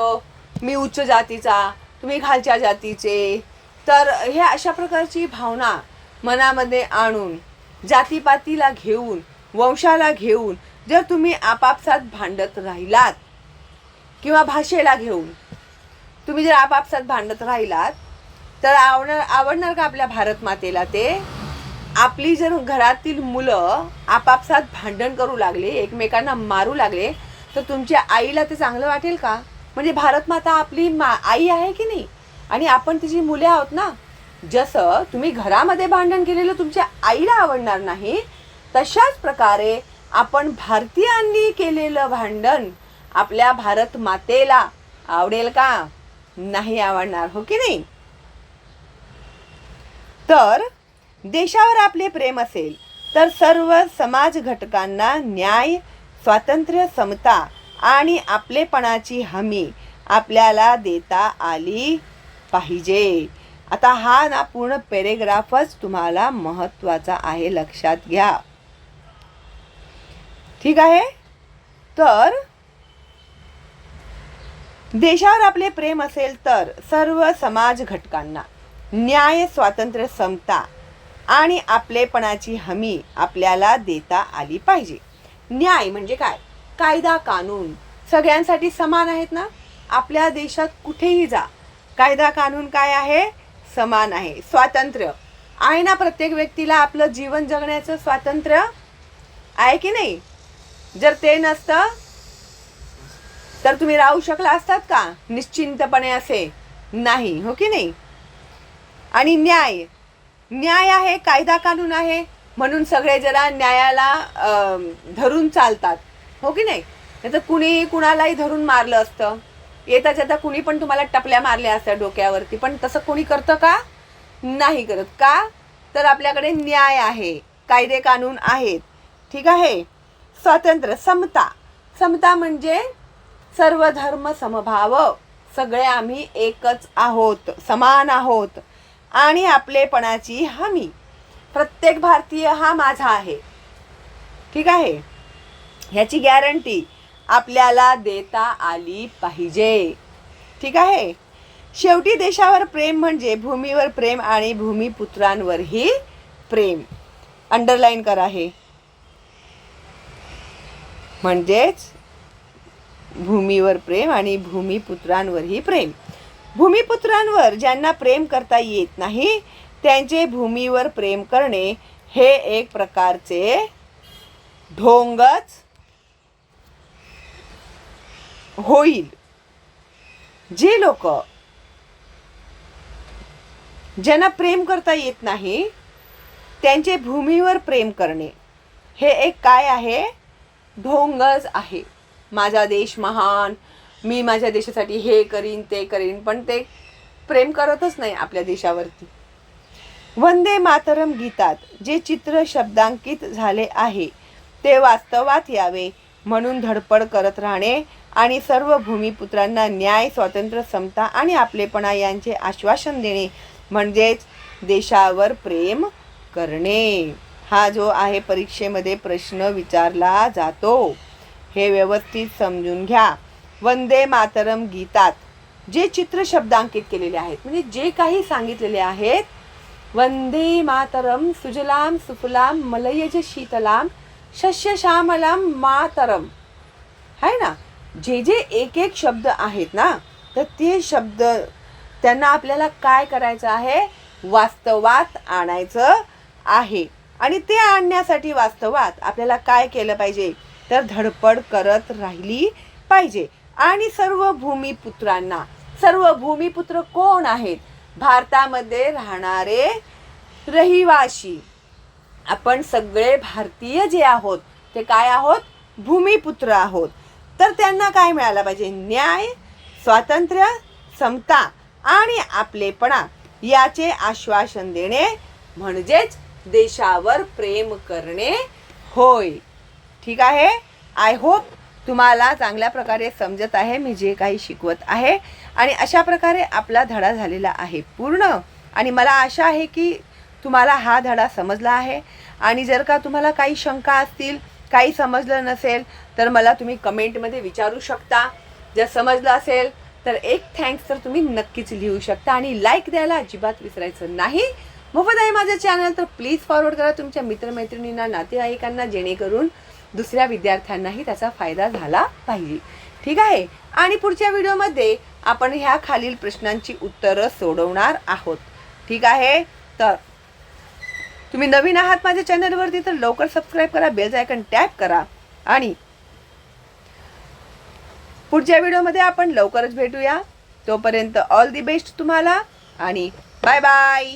मी उच्च जातीचा तुम्ही खालच्या जातीचे, तर हे अशा प्रकारची भावना मनामध्ये आणून, जातीपातीला घेऊन, वंशाला घेऊन जर तुम्ही आपापसात भांडत राहिलात किंवा भाषेला घेऊन तुम्ही जर आपापसात भांडत राहिलात तर आवडणार का आपल्या भारत मातेला ते. आपली जर घरातील मुलं आपापसात भांडण करू लागले, एकमेकांना मारू लागले, तर तुमच्या आईला ते चांगलं वाटेल का. म्हणजे भारत माता आपली आई आहे की नाही, आणि आपण तिची मुले आहोत ना. जसं तुम्ही घरामध्ये भांडण केलेलं तुमच्या आईला आवडणार नाही, तशाच प्रकारे आपण भारतीयांनी केलेलं भांडण आपल्या भारत मातेला आवडेल का, नाही आवडणार, हो की नाही. तर देशावर आपले प्रेम असेल तर सर्व समाज घटकांना न्याय, स्वातंत्र्य, समता आणि आपलेपणाची हमी आपल्याला देता आली पाहिजे. आता हा ना पूर्ण पॅरेग्राफच तुम्हाला महत्त्वाचा आहे, लक्षात घ्या. ठीक आहे. तर देशावर आपले प्रेम असेल तर सर्व समाज घटकांना न्याय, स्वातंत्र्य, समता आणि आपलेपणाची हमी आपल्याला देता आली पाहिजे. न्याय म्हणजे काय, कायदा कानून सगळ्यांसाठी समान आहेत ना. आपल्या देशात कुठेही जा, कायदा कानून काय आहे, समान आहे. स्वातंत्र्य आहे ना, प्रत्येक व्यक्तीला आपलं जीवन जगण्याचं स्वातंत्र्य आहे की नाही. जर ते नसतं तर तुम्ही राहू शकला असतात का निश्चिंतपणे, असे नाही, हो की नाही. आणि न्याय, न्याय आहे, कायदा कानून आहे, म्हणून सगळे जरा न्यायाला धरून चालतात, हो की नाही. नाही तर कुणी कुणालाही धरून मारलं असतं, येता जाता कुणी पण तुम्हाला टपल्या मारल्या असत्या डोक्यावरती, पण तसं कोणी करतं का, नाही करत. का तर आपल्याकडे न्याय आहे, कायदे कानून आहेत. ठीक आहे. स्वातंत्र्य, समता, समता म्हणजे सर्व धर्म समभाव, सगळे आम्ही एकच आहोत, समान आहोत. आणि आपलेपणाची हमी, प्रत्येक भारतीय हा माझा आहे, ठीक आहे, ह्याची गॅरंटी आपल्याला देता आली पाहिजे. ठीक आहे. शेवटी देशावर प्रेम म्हणजे भूमीवर प्रेम आणि भूमिपुत्रांवरही प्रेम. अंडरलाईन करा हे. म्हणजेच भूमीवर प्रेम आणि भूमिपुत्रांवरही प्रेम. भूमिपुत्रांवर ज्यांना प्रेम करता येत नाही त्यांचे भूमीवर प्रेम करणे हे एक प्रकारचे ढोंगच होईल. जे लोक ज्यांना प्रेम करता येत नाही त्यांचे भूमीवर प्रेम करणे हे एक काय आहे? ढोंगच आहे. माझा देश महान, मी माझ्या देशासाठी हे करीन ते करीन, पण ते प्रेम करतच नाही आपल्या देशावरती. वंदे मातरम गीतात जे चित्र शब्दांकित झाले आहे ते वास्तवात यावे म्हणून धडपड करत राहणे आणि सर्व भूमिपुत्रांना न्याय, स्वातंत्र्य, समता आणि आपलेपणा यांचे आश्वासन देणे म्हणजेच देशावर प्रेम करणे. हा जो आहे परीक्षेमध्ये प्रश्न विचारला जातो, हे व्यवस्थित समजून घ्या. वंदे मातरम गीतात जे चित्र शब्दांकित केलेले आहेत, म्हणजे जे काही सांगितलेले आहेत, वंदे मातरम सुजलाम सुफलाम मलयज शीतलाम शस्य श्यामलाम मातरम, है ना. जे जे एक एक शब्द आहेत ना, तर ते शब्द त्यांना आपल्याला काय करायचं आहे? वास्तवात आणायचं आहे. आणि ते आणण्यासाठी वास्तवात आपल्याला काय केलं पाहिजे? तर धडपड करत राहिली पाहिजे. आणि सर्व भूमिपुत्रांना, सर्व भूमिपुत्र कोण आहेत? भारतामध्ये राहणारे रहिवासी. आपण सगळे भारतीय जे आहोत ते काय आहोत? भूमिपुत्र आहोत. तर त्यांना काय मिळालं पाहिजे? न्याय, स्वातंत्र्य, समता आणि आपलेपणा याचे आश्वासन देणे म्हणजेच देशावर प्रेम करणे होय. ठीक आहे. आय होप तुम्हाला चांगल्या प्रकारे समजत आहे मी जे काही शिकवत आहे. आणि अशा प्रकारे आपला धडा झालेला आहे पूर्ण. आणि मला आशा आहे की तुम्हाला हा धडा समजला आहे. आणि जर का तुम्हाला काही शंका असतील, काही समजलं नसेल, तर मला तुम्ही कमेंटमध्ये विचारू शकता. जर समजलं असेल तर एक थँक्स तर तुम्ही नक्कीच लिहू शकता. आणि लाईक द्यायला अजिबात विसरायचं नाही. मोफत आहे माझं चॅनल, तर प्लीज फॉरवर्ड करा तुमच्या मित्रमैत्रिणींना, नातेवाईकांना, जेणेकरून दुसऱ्या विद्यार्थ्यांनाही त्याचा फायदा झाला पाहिजे. ठीक आहे. आणि पुढच्या व्हिडिओमध्ये आपण ह्या खालील प्रश्नांची उत्तरं सोडवणार आहोत. ठीक आहे. तर तुम्ही नवीन आहात माझ्या चॅनलवरती तर लवकर सबस्क्राईब करा, बेल आयकॉन टॅप करा. आणि पुढच्या व्हिडिओमध्ये आपण लवकरच भेटूया. तोपर्यंत ऑल दी बेस्ट तुम्हाला आणि बाय बाय.